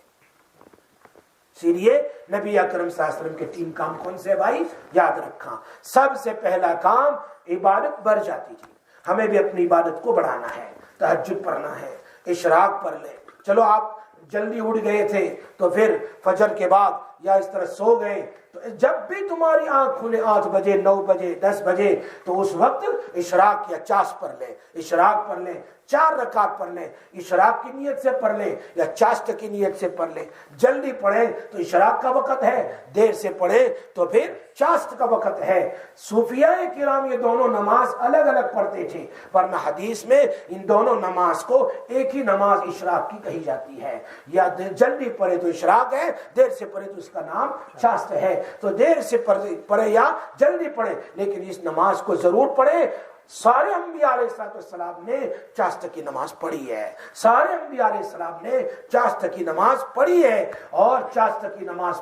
اسی لیے نبی اکرم صلی اللہ علیہ وسلم کے 3 کام کون سے بھائی؟ یاد رکھا۔ سب سے پہلا کام عبادت بڑھ جاتی تھی، ہمیں بھی اپنی عبادت کو بڑھانا ہے، تہجد پڑھنا ہے، اشراق پڑھ لیں۔ چلو آپ جلدی اٹھ گئے تھے تو پھر فجر کے بعد یا اس طرح سو گئے تو جب بھی تمہاری آنکھ کھلے 8 بجے 9 بجے 10 بجے تو اس وقت اشراق یا چاشت پڑھ لیں، اشراق پڑھ لیں، 4 رکعت پڑھ لیں، اشراق کی نیت سے پڑھ لیں یا چاشت کی نیت سے پڑھ لیں۔ جلدی پڑھیں تو اشراق کا وقت ہے، دیر سے پڑھیں تو پھر چاشت کا وقت ہے۔ صوفیاء کرام یہ دونوں نماز الگ الگ پڑھتے تھے، ورنہ حدیث میں ان دونوں نماز کو ایک ہی نماز اشراق کی کہی جاتی ہے۔ یا جلدی پڑھے تو اشراق ہے، دیر سے پڑھے تو اس کا نام چاشت ہے۔ تو دیر سے پڑھے یا جلدی پڑھے لیکن اس نماز کو ضرور پڑھے۔ سارے انبیاء علیہ السلام نے چاشت کی نماز پڑھی ہے، سارے انبیاء علیہ السلام نے چاشت کی نماز پڑھی ہے، اور چاشت کی نماز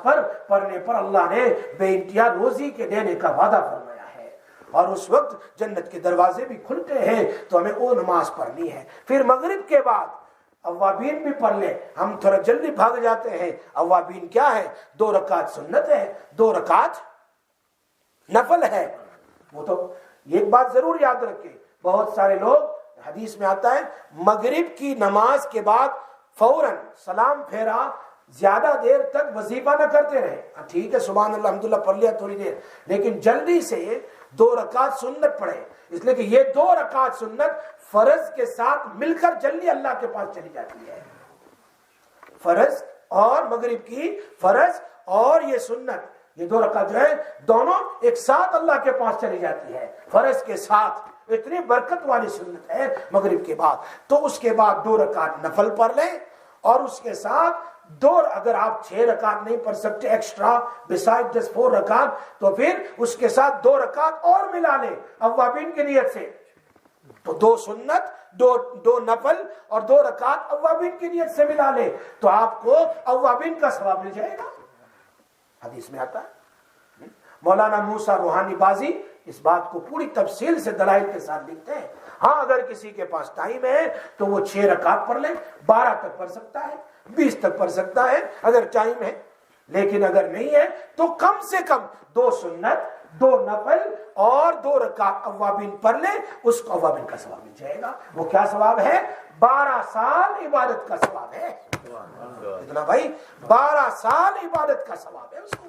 پڑھنے پر اللہ نے بے انتہا روزی کے دینے کا وعدہ فرمایا ہے اور اس وقت جنت کے دروازے بھی کھلتے ہیں تو ہمیں وہ نماز پڑھنی ہے۔ پھر مغرب کے بعد اوابین بھی پڑھ لیں، ہم تھوڑا جلدی بھاگ جاتے ہیں۔ اوابین کیا ہے؟ 2 رکعت سنت ہے، 2 رکعت نفل ہے۔ وہ تو ایک بات ضرور یاد رکھیں، بہت سارے لوگ حدیث میں آتا ہے مغرب کی نماز کے بعد فوراً سلام پھیرا زیادہ دیر تک وظیفہ نہ کرتے رہے۔ ٹھیک ہے سبحان اللہ الحمدللہ پڑھ لیا تھوڑی دیر، لیکن جلدی سے 2 رکعت سنت پڑھے، اس لیے کہ یہ 2 رکعت سنت فرض کے ساتھ مل کر جلدی اللہ کے پاس چلی جاتی ہے۔ فرض اور مغرب کی فرض اور یہ سنت، یہ 2 رکعت جو ہے دونوں ایک ساتھ اللہ کے پاس چلی جاتی ہے فرض کے ساتھ۔ اتنی برکت والی سنت ہے مغرب کے بعد۔ تو اس کے بعد 2 رکعت نفل پڑھ لیں اور اس کے ساتھ 2، اگر آپ 6 رکعت نہیں پڑھ سکتے ایکسٹرا بسائڈ جسٹ 4 رکعت تو پھر اس کے ساتھ 2 رکعت اور ملا لیں اوابین کی نیت سے، تو 2 سنت 2 نفل اور 2 رکعت اوابین کی نیت سے ملا لیں تو آپ کو اوابین کا ثواب مل جائے گا۔ حدیث میں آتا ہے، مولانا موسیٰ روحانی بازی اس بات کو پوری تفصیل سے دلائل کے ساتھ لکھتے ہیں۔ ہاں اگر کسی کے پاس ٹائم ہے تو وہ 6 رکعت پڑھ لے، 12 تک پڑھ سکتا ہے، 20 تک پڑھ سکتا ہے اگر ٹائم ہے، لیکن اگر نہیں ہے تو کم سے کم 2 سنت 2 نفل اور 2 رکعت اوابین پڑھ لے، اس کو اوابین کا ثواب مل جائے گا۔ وہ کیا ثواب ہے؟ 12 سال عبادت کا ثواب ہے۔ اتنا بھائی 12 سال عبادت کا ثواب ہے اس کو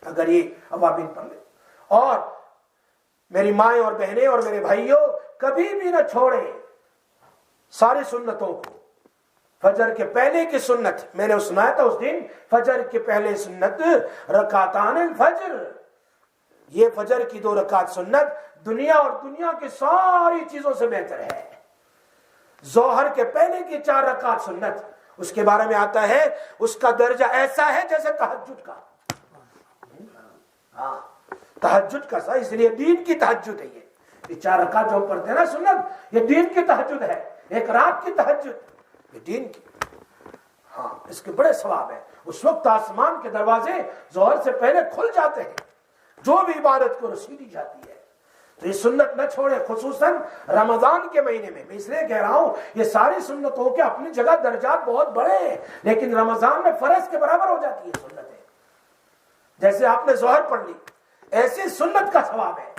اگر یہ اوابین پڑھ لے۔ اور میری مائیں اور بہنیں اور میرے بھائیوں کبھی بھی نہ چھوڑیں ساری سنتوں کو۔ فجر کے پہلے کی سنت میں نے سنایا تھا اس دن، فجر کے پہلے سنت رکعتان الفجر، یہ فجر کی 2 رکعت سنت دنیا اور دنیا کی ساری چیزوں سے بہتر ہے۔ ظہر کے پہلے کی 4 رکعت سنت، اس کے بارے میں آتا ہے اس کا درجہ ایسا ہے جیسے تہجد کا۔ ہاں تہجد کا سا، اس لیے دین کی تہجد ہے یہ 4 رکعت جو ہم پڑھتے ہیں نا سنت، یہ دین کی تہجد ہے، ایک رات کی تہجد یہ دین کی۔ ہاں اس کے بڑے ثواب ہیں۔ اس وقت آسمان کے دروازے ظہر سے پہلے کھل جاتے ہیں، جو بھی عبادت کو رسیدی جاتی ہے تو یہ سنت نہ چھوڑے، خصوصاً رمضان کے مہینے میں۔ میں اس لیے کہہ رہا ہوں یہ ساری سنتوں کے اپنی جگہ درجات بہت بڑے ہیں، لیکن رمضان میں فرض کے برابر ہو جاتی ہے سنتیں۔ جیسے آپ نے ظہر پڑھ لی، ایسی سنت کا ثواب ہے،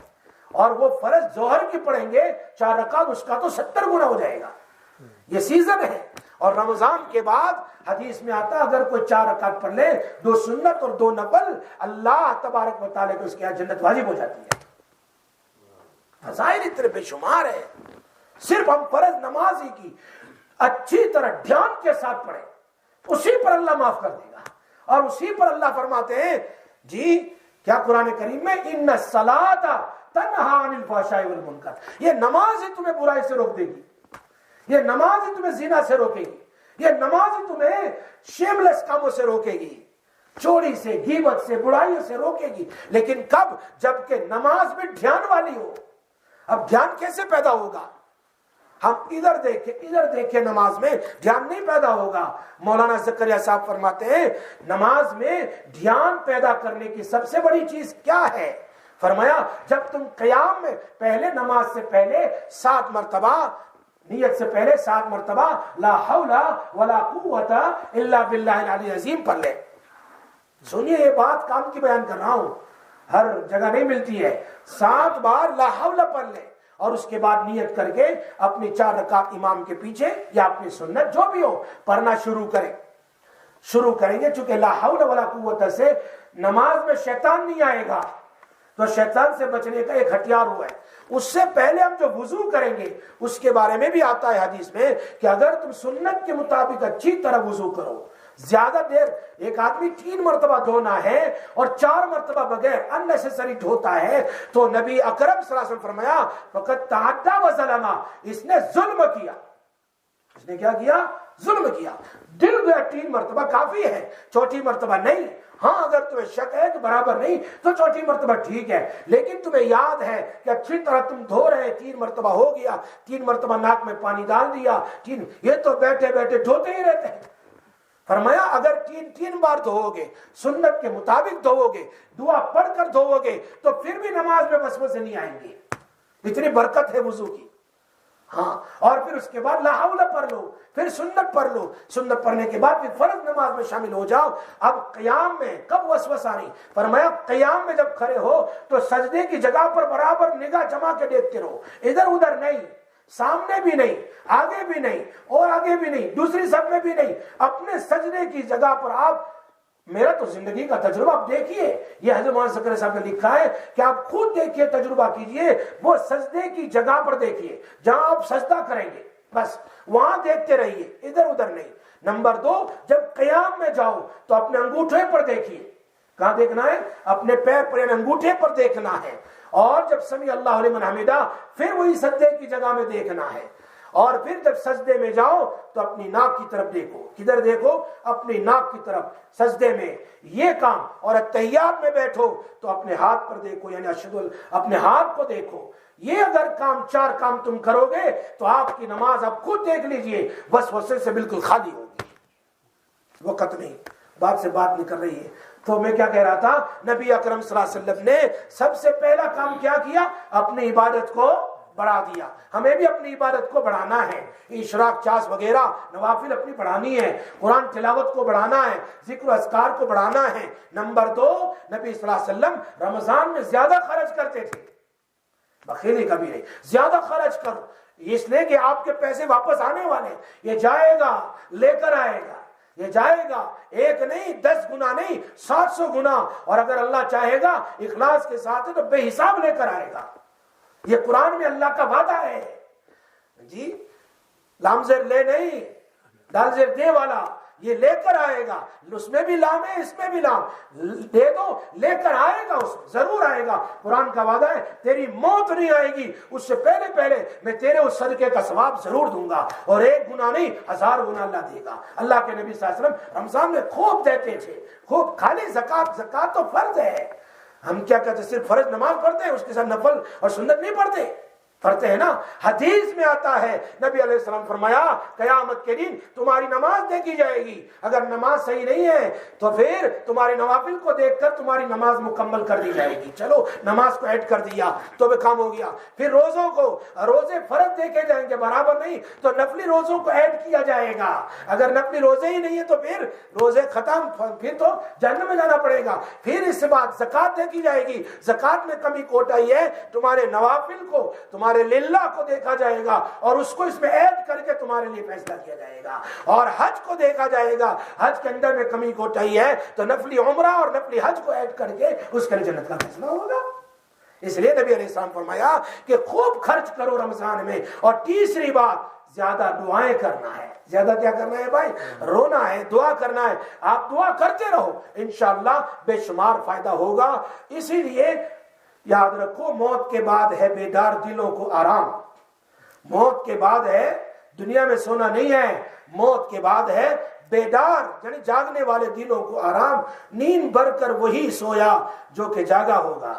اور وہ فرض ظہر کی پڑھیں گے 4 رکعت، اس کا تو 70 گنا ہو جائے گا۔ یہ سیزن ہے، اور رمضان کے بعد حدیث میں آتا اگر کوئی 4 رکعت پڑھ لے، 2 سنت اور 2 نفل، اللہ تبارک و تعالیٰ کو اس کے یہاں جنت واجب ہو جاتی ہے۔ فضائل اتنے بے شمار ہے، صرف ہم فرض نماز ہی کی اچھی طرح دھیان کے ساتھ پڑھیں، اسی پر اللہ معاف کر دے گا۔ اور اسی پر اللہ فرماتے ہیں جی کیا قرآن کریم میں ان الصلاۃ تنہی عن الفحشاء والمنکر، یہ نماز ہی تمہیں برائی سے روک دے گی، یہ نماز ہی تمہیں زنا سے روکے گی، یہ نماز ہی تمہیں شیملیس کاموں سے روکے گی، چوری سے، غیبت سے، برائیوں سے روکے گی۔ لیکن کب؟ جبکہ نماز میں دھیان والی ہو۔ اب دھیان کیسے پیدا ہوگا؟ ہم ادھر دیکھیں نماز میں دھیان نہیں پیدا ہوگا۔ مولانا زکریا صاحب فرماتے ہیں نماز میں دھیان پیدا کرنے کی سب سے بڑی چیز کیا ہے؟ فرمایا جب تم قیام میں پہلے نماز سے پہلے 7 مرتبہ، نیت سے پہلے 7 مرتبہ لا حول ولا قوت الا باللہ العلی العظیم پڑھ لیں۔ سنیے یہ بات کام کی بیان کر رہا ہوں، ہر جگہ نہیں ملتی ہے۔ 7 بار لا حول پڑھ لیں، اور اس کے بعد نیت کر کے اپنی 4 رکعت امام کے پیچھے یا اپنی سنت جو بھی ہو پڑھنا شروع کریں گے۔ چونکہ لا حول ولا قوت سے نماز میں شیطان نہیں آئے گا، تو شیطان سے بچنے کا ایک ہتھیار ہوا ہے۔ اس سے پہلے ہم جو وضو کریں گے اس کے بارے میں بھی آتا ہے حدیث میں کہ اگر تم سنت کے مطابق اچھی طرح وضو کرو، زیادہ دیر، ایک آدمی 3 مرتبہ دھونا ہے اور 4 مرتبہ بغیر اننیسیسری دھوتا ہے، تو نبی اکرم صلی اللہ علیہ وسلم فرمایا فقط تعدی و ظلم، اس نے ظلم کیا۔ اس نے کیا کیا؟ ظلم کیا۔ دل گیا 3 مرتبہ کافی ہے، 4تھی مرتبہ نہیں۔ ہاں اگر تمہیں شک ہے کہ برابر نہیں تو 4تھی مرتبہ ٹھیک ہے، لیکن تمہیں یاد ہے کہ اچھی طرح تم دھو رہے ہیں، 3 مرتبہ ہو گیا، 3 مرتبہ ناک میں پانی ڈال دیا، یہ تو بیٹھے بیٹھے دھوتے ہی رہتے ہیں۔ فرمایا اگر 3 بار دھوو گے، سنت کے مطابق دھوو گے، دعا پڑھ کر دھوو گے، تو پھر بھی نماز میں وسوسے نہیں آئیں گے۔ اتنی برکت ہے وضو کی۔ ہاں، اور پھر اس کے بعد لا حول پڑھ لو، پھر سنت پڑھ لو، سنت پڑھنے کے بعد پھر فرض نماز میں شامل ہو جاؤ۔ اب قیام میں کب وسوسہ نہیں؟ فرمایا قیام میں جب کھڑے ہو تو سجدے کی جگہ پر برابر نگاہ جما کے دیکھتے رہو، ادھر ادھر نہیں، سامنے بھی نہیں، آگے بھی نہیں، اور آگے بھی نہیں، دوسری صف میں بھی نہیں، اپنے سجدے کی جگہ پر آپ، میرا تو زندگی کا تجربہ آپ دیکھیے، یہ حضرت مولانا زکریا صاحب نے لکھا ہے کہ آپ خود دیکھیے، تجربہ کیجئے، وہ سجدے کی جگہ پر دیکھیے جہاں آپ سجدہ کریں گے، بس وہاں دیکھتے رہیے، ادھر ادھر نہیں۔ نمبر 2، جب قیام میں جاؤ تو اپنے انگوٹھے پر دیکھیے، کہاں دیکھنا ہے؟ اپنے پیر پر یعنی انگوٹھے پر دیکھنا ہے، اور جب سمیع اللہ لمن حمیدہ پھر وہی سجدے کی جگہ میں دیکھنا ہے، اور پھر جب سجدے میں جاؤ تو اپنی ناک کی طرف دیکھو۔ کدھر دیکھو؟ اپنی ناک کی طرف سجدے میں، یہ کام۔ اور اتحیات میں بیٹھو تو اپنے ہاتھ پر دیکھو، یعنی اپنے ہاتھ کو دیکھو۔ یہ اگر 4 کام تم کرو گے تو آپ کی نماز آپ خود دیکھ لیجئے وسوسے سے بالکل خالی ہوگی۔ وقت نہیں، بات سے بات نہیں کر رہی ہے، تو میں کیا کہہ رہا تھا؟ نبی اکرم صلی اللہ علیہ وسلم نے سب سے پہلا کام کیا کیا؟ اپنی عبادت کو بڑھا دیا۔ ہمیں بھی اپنی عبادت کو بڑھانا ہے، اشراق، چاس وغیرہ نوافل اپنی بڑھانی ہے، قرآن تلاوت کو بڑھانا ہے، ذکر و اذکار کو بڑھانا ہے۔ نمبر 2، نبی صلی اللہ علیہ وسلم رمضان میں زیادہ خرچ کرتے تھے، بخیلی کبھی نہیں، زیادہ خرچ کرو، اس لیے کہ آپ کے پیسے واپس آنے والے، یہ جائے گا لے کر آئے گا، یہ جائے گا 1 نہیں 10 گنا نہیں 700 گنا، اور اگر اللہ چاہے گا اخلاص کے ساتھ تو بے حساب لے کر آئے گا۔ یہ قرآن میں اللہ کا وعدہ ہے جی، لام زیر لے نہیں، دال زیر دے والا، یہ لے کر آئے گا، اس میں بھی لام ہے، اس میں بھی لام، دے دو لے کر آئے گا، اس میں ضرور آئے گا۔ قرآن کا وعدہ ہے تیری موت نہیں آئے گی اس سے پہلے میں تیرے اس صدقے کا ثواب ضرور دوں گا، اور 1 گنا نہیں 1000 گنا اللہ دے گا۔ اللہ کے نبی صلی اللہ علیہ وسلم رمضان میں خوب دیتے تھے، خوب۔ خالی زکات تو فرض ہے، ہم کیا کہتے ہیں؟ صرف فرض نماز پڑھتے ہیں، اس کے ساتھ نفل اور سنت نہیں پڑھتے۔ پڑھتے ہیں نا، حدیث میں آتا ہے نبی علیہ السلام فرمایا قیامت کے دن تمہاری نماز دیکھی جائے گی، اگر نماز صحیح نہیں ہے تو پھر تمہارے نوافل کو دیکھ کر تمہاری نماز مکمل کر دی جائے گی۔ چلو نماز کو ایڈ کر دیا تو بھی کام ہو گیا۔ پھر روزوں کو، روزے فرض دیکھے جائیں گے برابر نہیں تو نفلی روزوں کو ایڈ کیا جائے گا، اگر نفلی روزے ہی نہیں ہے تو پھر روزے ختم، پھر تو جہنم میں جانا پڑے گا۔ پھر اس کے بعد زکوٰۃ دیکھی جائے گی، زکوٰۃ میں کمی کوتاہی ہے تمہارے نوافل کو، تمہارے للہ کو دیکھا جائے گا اور اس کو اس میں ایڈ کر کے تمہارے لیے فیصلہ کیا جائے گا۔ اور حج کو دیکھا جائے گا، حج کے اندر میں کمی کوتاہی ہے تو نفلی عمرہ اور نفلی حج کو ایڈ کر کے اس کے لیے جنت کا فیصلہ ہوگا۔ اس لیے نبی علیہ السلام فرمایا کہ خوب خرچ کرو رمضان میں، اور تیسری بات زیادہ دعائیں کرنا ہے۔ زیادہ کیا کرنا ہے بھائی؟ رونا ہے، دعا کرنا ہے۔ آپ دعا کرتے رہو، انشاءاللہ بے شمار فائدہ ہوگا۔ اسی لیے یاد رکھو، موت کے بعد ہے بیدار دلوں کو آرام۔ موت کے بعد ہے، دنیا میں سونا نہیں ہے، موت کے بعد ہے بیدار یعنی جاگنے والے دلوں کو آرام۔ نیند بھر کر وہی سویا جو کہ جاگا ہوگا،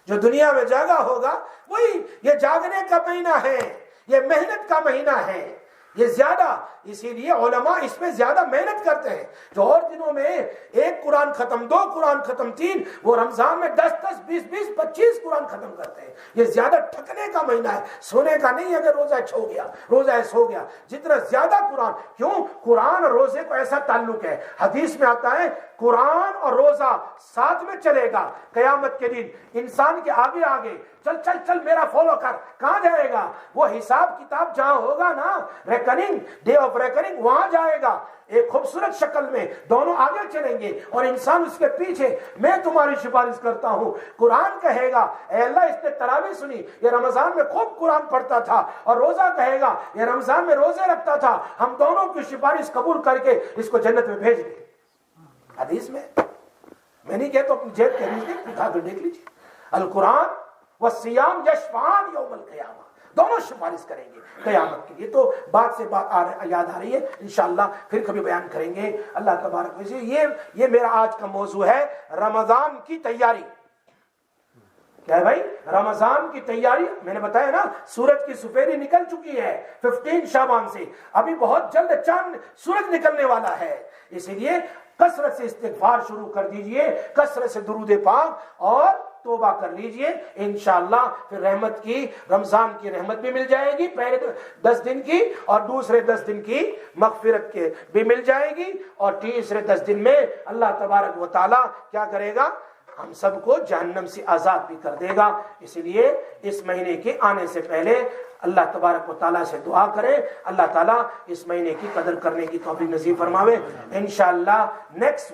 جو دنیا میں جاگا ہوگا وہی۔ یہ جاگنے کا مہینہ ہے، یہ محنت کا مہینہ ہے، یہ زیادہ، اسی لیے علماء اس میں زیادہ محنت کرتے ہیں۔ جو اور دنوں میں ایک قرآن ختم، 2 قرآن ختم، 3، وہ رمضان میں 10 10 20 20 25 قرآن ختم کرتے ہیں۔ یہ زیادہ تھکنے کا مہینہ ہے، سونے کا نہیں۔ اگر روزہ چھو گیا، روزہ سو گیا، جتنا زیادہ قرآن، کیوں؟ قرآن اور روزے کو ایسا تعلق ہے، حدیث میں آتا ہے قرآن اور روزہ ساتھ میں چلے گا قیامت کے دن۔ انسان کے آگے آگے چل چل چل میرا فالو کر، کہاں جائے گا؟ وہ حساب کتاب جہاں ہوگا نا، ریکننگ، ڈے آف ریکننگ، وہاں جائے گا ایک خوبصورت شکل میں، دونوں آگے چلیں گے اور انسان اس کے پیچھے۔ میں تمہاری سفارش کرتا ہوں، قرآن کہے گا اے اللہ اس نے تراویح سنی، یہ رمضان میں خوب قرآن پڑھتا تھا، اور روزہ کہے گا یہ رمضان میں روزے رکھتا تھا، ہم دونوں کی سفارش قبول کر کے اس کو جنت میں بھیج دیں۔ حدیث میں، میں نہیں کہتا اپنی جیب کے حدیث اٹھا کر دیکھ لیجیے، القرآن والصیام یشفعان یوم القیامہ، دونوں سفارش کریں گے قیامت کے لیے۔ تو بات سے بات یاد آ رہی ہے، انشاءاللہ پھر کبھی بیان کریں گے اللہ تبارک و تعالی۔ یہ میرا آج کا موضوع ہے، رمضان کی تیاری۔ کیا ہے بھائی؟ رمضان کی تیاری۔ میں نے بتایا نا سورج کی سفیدی نکل چکی ہے 15 شعبان سے، ابھی بہت جلد چاند سورج نکلنے والا ہے۔ اسی لیے کثرت سے استغفار شروع کر دیجئے، کثرت سے درود پاک اور توبہ کر لیجئے، انشاءاللہ پھر رحمت کی، رمضان کی رحمت بھی مل جائے گی، پہلے 10 دن کی اور دوسرے 10 دن کی مغفرت کے بھی مل جائے گی، اور تیسرے 10 دن میں اللہ تبارک و تعالی کیا کرے گا؟ ہم سب کو جہنم سے آزاد بھی کر دے گا۔ اسی لیے اس مہینے کے آنے سے پہلے اللہ تبارک و تعالیٰ سے دعا کریں، اللہ تعالیٰ اس مہینے کی قدر کرنے کی توفیق نصیب فرماوے۔ انشاءاللہ نیکسٹ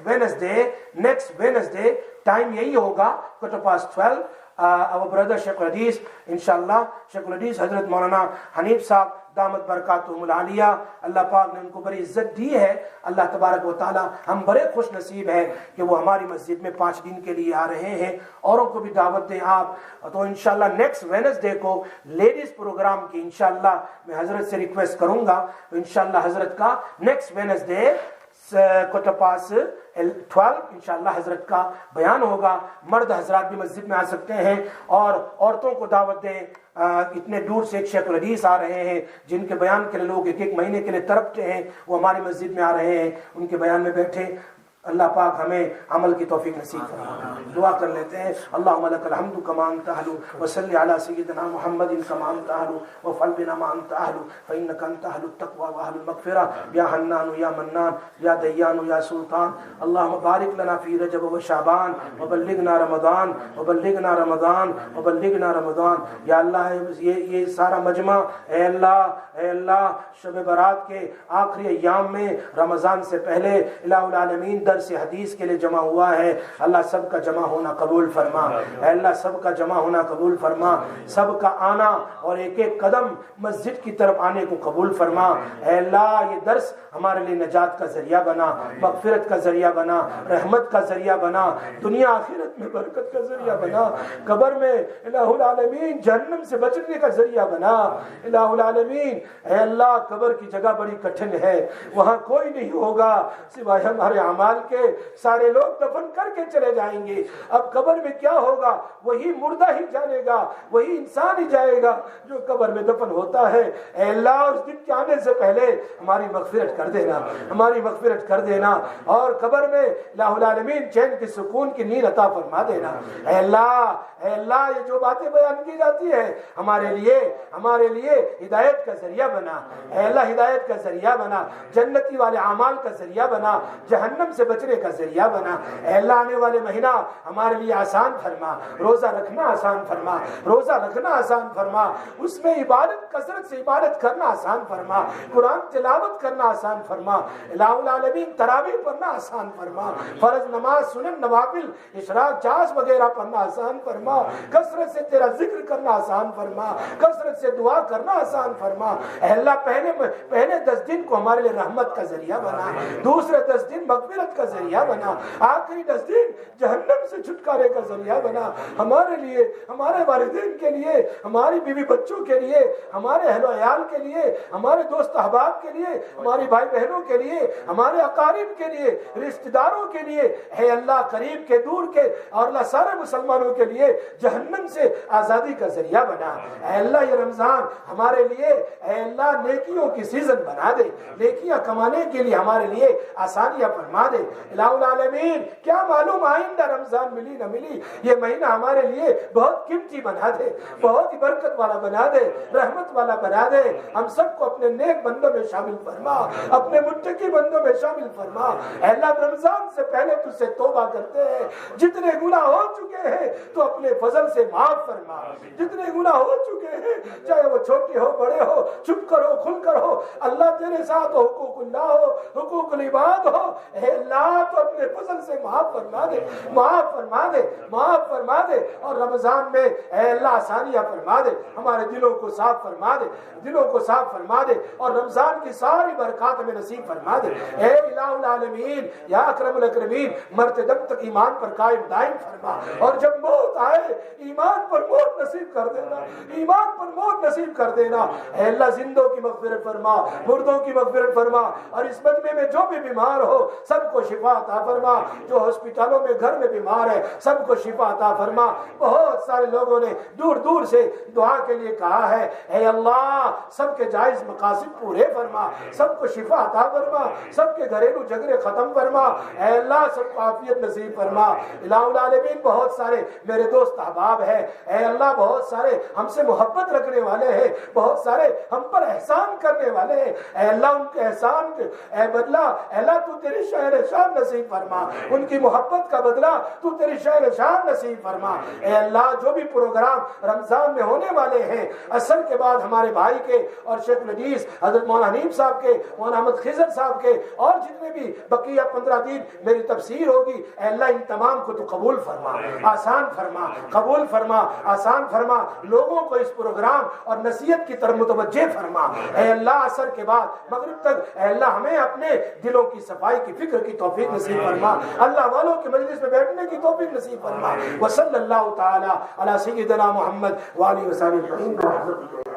وینسڈے ٹائم یہی ہوگا 12:15۔ our brother Sheikh Hadith، انشاءاللہ شیخ الحدیث حضرت مولانا حنیف صاحب دامت برکاتہم العالیہ، اللہ پاک نے ان کو بڑی عزت دی ہے۔ اللہ تبارک و تعالی، ہم بڑے خوش نصیب ہیں کہ وہ ہماری مسجد میں 5 دن کے لیے آ رہے ہیں، اوروں کو بھی دعوت دیں آپ۔ تو انشاءاللہ نیکسٹ وینسڈے کو لیڈیز پروگرام کی انشاءاللہ میں حضرت سے ریکویسٹ کروں گا، انشاءاللہ حضرت کا نیکسٹ وینسڈے 12 انشاءاللہ حضرت کا بیان ہوگا۔ مرد حضرات بھی مسجد میں آ سکتے ہیں، اور عورتوں کو دعوت دیں۔ اتنے دور سے ایک شیخ الحدیث آ رہے ہیں جن کے بیان کے لیے لوگ ایک مہینے کے لیے تڑپتے ہیں، وہ ہماری مسجد میں آ رہے ہیں، ان کے بیان میں بیٹھے۔ اللہ پاک ہمیں عمل کی توفیق نصیب فرمائے۔ دعا کر لیتے ہیں، اللہم لک الحمد کما انت اہل وصلی علی سیدنا محمد کما انت اہل وافعل بنا ما انت اہل فانک انت اہل التقوی واہل المغفرہ یا حنان یا منان یا دیان یا سلطان۔ اللہم بارک لنا فی رجب و شعبان وبلغنا رمضان وبلغنا رمضان وبلغنا رمضان۔ یا اللہ یہ سارا مجمع اے اللہ شب برات کے آخری ایام میں رمضان سے پہلے الہ العالمین درس حدیث کے لیے جمع ہوا ہے، اللہ سب کا جمع ہونا قبول فرما، اے اللہ سب کا جمع ہونا قبول فرما، سب کا آنا اور ایک ایک قدم مسجد کی طرف آنے کو قبول فرما۔ اے اللہ یہ درس ہمارے لیے نجات کا ذریعہ بنا، مغفرت کا ذریعہ بنا، رحمت کا ذریعہ بنا، دنیا آخرت میں برکت کا ذریعہ بنا، قبر میں الہ العالمین جہنم سے بچنے کا ذریعہ بنا۔ الہ العالمین اے اللہ قبر کی جگہ بڑی کٹھن ہے، وہاں کوئی نہیں ہوگا سوائے ہمارے اعمال کے سارے لوگ دفن کر کے چلے جائیں گے. اب قبر میں کیا ہوگا وہی مردہ ہی جانے گا, وہی انسان ہی جائے گا جو قبر میں دفن ہوتا ہے. اے اللہ اس دن کے آنے سے پہلے ہماری مغفرت کر دینا, ہماری مغفرت کر دینا, اور قبر میں الہ العالمین چین کی سکون کی نیند عطا فرما دینا. اے اللہ یہ جو باتیں بیان کی جاتی ہے ہمارے لیے ہدایت کا ذریعہ بنا. اے اللہ ہدایت کا ذریعہ بنا, جنتی والے اعمال کا ذریعہ بنا, جہنم سے بچنے کا ذریعہ بنا. اے اللہ آنے والے مہینہ ہمارے لیے آسان فرما, روزہ رکھنا آسان فرما, روزہ رکھنا آسان فرما, اس میں عبادت کثرت سے عبادت کرنا آسان فرما, قرآن تلاوت کرنا آسان فرما, الہ العالمین تراویح پڑھنا آسان فرما, فرض نماز سنن نوافل اشراق چاس وغیرہ پڑھنا آسان فرما, کثرت سے تیرا ذکر کرنا آسان فرما, کثرت سے دعا کرنا آسان فرما. اے اللہ پہلے 10 دن کو ہمارے لیے رحمت کا ذریعہ بنا, دوسرے 10 دن مغفرت کا ذریعہ بنا, آخری 10 دن جہنم سے چھٹکارے کا ذریعہ بنا. ہمارے لیے, ہمارے والدین کے لیے, ہماری بیوی بچوں کے لیے, ہمارے اہل و عیال کے لیے, ہمارے دوست احباب کے لیے, ہماری بھائی بہنوں کے لیے, ہمارے اقارب کے لیے, رشتہ داروں کے لیے, اے اللہ قریب کے دور کے اور اللہ سارے مسلمانوں کے لیے جہنم سے آزادی کا ذریعہ بنا. اے اللہ یہ رمضان ہمارے لیے اے اللہ نیکیوں کی سیزن بنا دے, نیکیاں کمانے کے لیے ہمارے لیے آسانیاں فرما دے. الہ العالمین کیا معلوم آئندہ رمضان ملی نہ ملی, یہ مہینہ ہمارے لیے بہت قیمتی بنا دے, بہت ہی برکت والا بنا دے, رحمت والا بنا دے. ہم سب کو اپنے نیک بندوں میں شامل فرما, اپنے متقی بندوں میں شامل فرما. اے اللہ رمضان سے پہلے تجھ سے توبہ کرتے ہیں, جتنے گناہ ہو چکے ہیں تو اپنے فضل سے معاف فرما, جتنے گناہ ہو چکے ہیں چاہے وہ چھوٹے ہو بڑے ہو, چھپ کر ہو کھل کر ہو, اللہ تیرے ساتھ ہو, حقوق اللہ ہو, حقوق العباد ہو, اے اللہ تو اپنے فضل سے معاف فرما دے, معاف فرما دے, معاف فرما دے. اور رمضان میں اے اللہ آسانیاں فرما دے, ہمارے دلوں کو صاف فرما دے, دلوں کو صاف فرما دے, اور رمضان کی ساری برکات ہمیں نصیب فرما دے. اے الہ العالمین یا اکرم الاکرمین مرتے دم تک ایمان پر قائم دائم فرما, اور جب موت آئے ایمان پر موت نصیب کر دینا, ایمان پر موت نصیب کر دینا. اے اللہ زندوں کی مغفرت فرما, مردوں کی مغفرت فرما, اور اس مجمع میں جو بھی بیمار ہو سب کو شفا عطا فرما, جو ہاسپٹلوں میں گھر میں بیمار ہے سب کو شفا عطا فرما. بہت سارے لوگوں نے دور دور سے دعا کے لیے کہا ہے, اے اللہ سب کے جائز مقاصد پورے فرما, سب کو شفا عطا فرما, سب کے گھریلو جھگڑے ختم فرما, اے اللہ سب کو عافیت نصیب فرما. الہ العالمین بہت سارے میرے دوست احباب ہیں, اے اللہ بہت سارے ہم سے محبت رکھنے والے ہیں, بہت سارے ہم پر احسان کرنے والے ہیں, اے اللہ ان کے احسان اے بدلہ اے اللہ تو تیری شہر شان نصیب فرما, ان کی محبت کا بدلہ تو تیری شہر شان نصیب فرما. اے اللہ جو بھی پروگرام رمضان میں ہونے والے ہیں عصر کے بعد ہمارے بھائی کے اور شیخ الحدیث حضرت مولانا حنیف صاحب کے, مولانا احمد خضر صاحب کے, اور جتنے بھی بقیہ 15 دن میری تفسیر ہوگی, اے اللہ ان تمام کو تو قبول فرما, آسان فرما, قبول فرما, آسان فرما. لوگوں کو اس پروگرام اور نصیحت کی طرف متوجہ فرما. اے اللہ عصر کے بعد مغرب تک اے اللہ ہمیں اپنے دلوں کی صفائی کی فکر کی توفیق نصیب فرما, اللہ والوں کے مجلس میں بیٹھنے کی توفیق نصیب فرما. وصلی اللہ تعالی علی سیدنا محمد وآلہ وصحبہ اجمعین.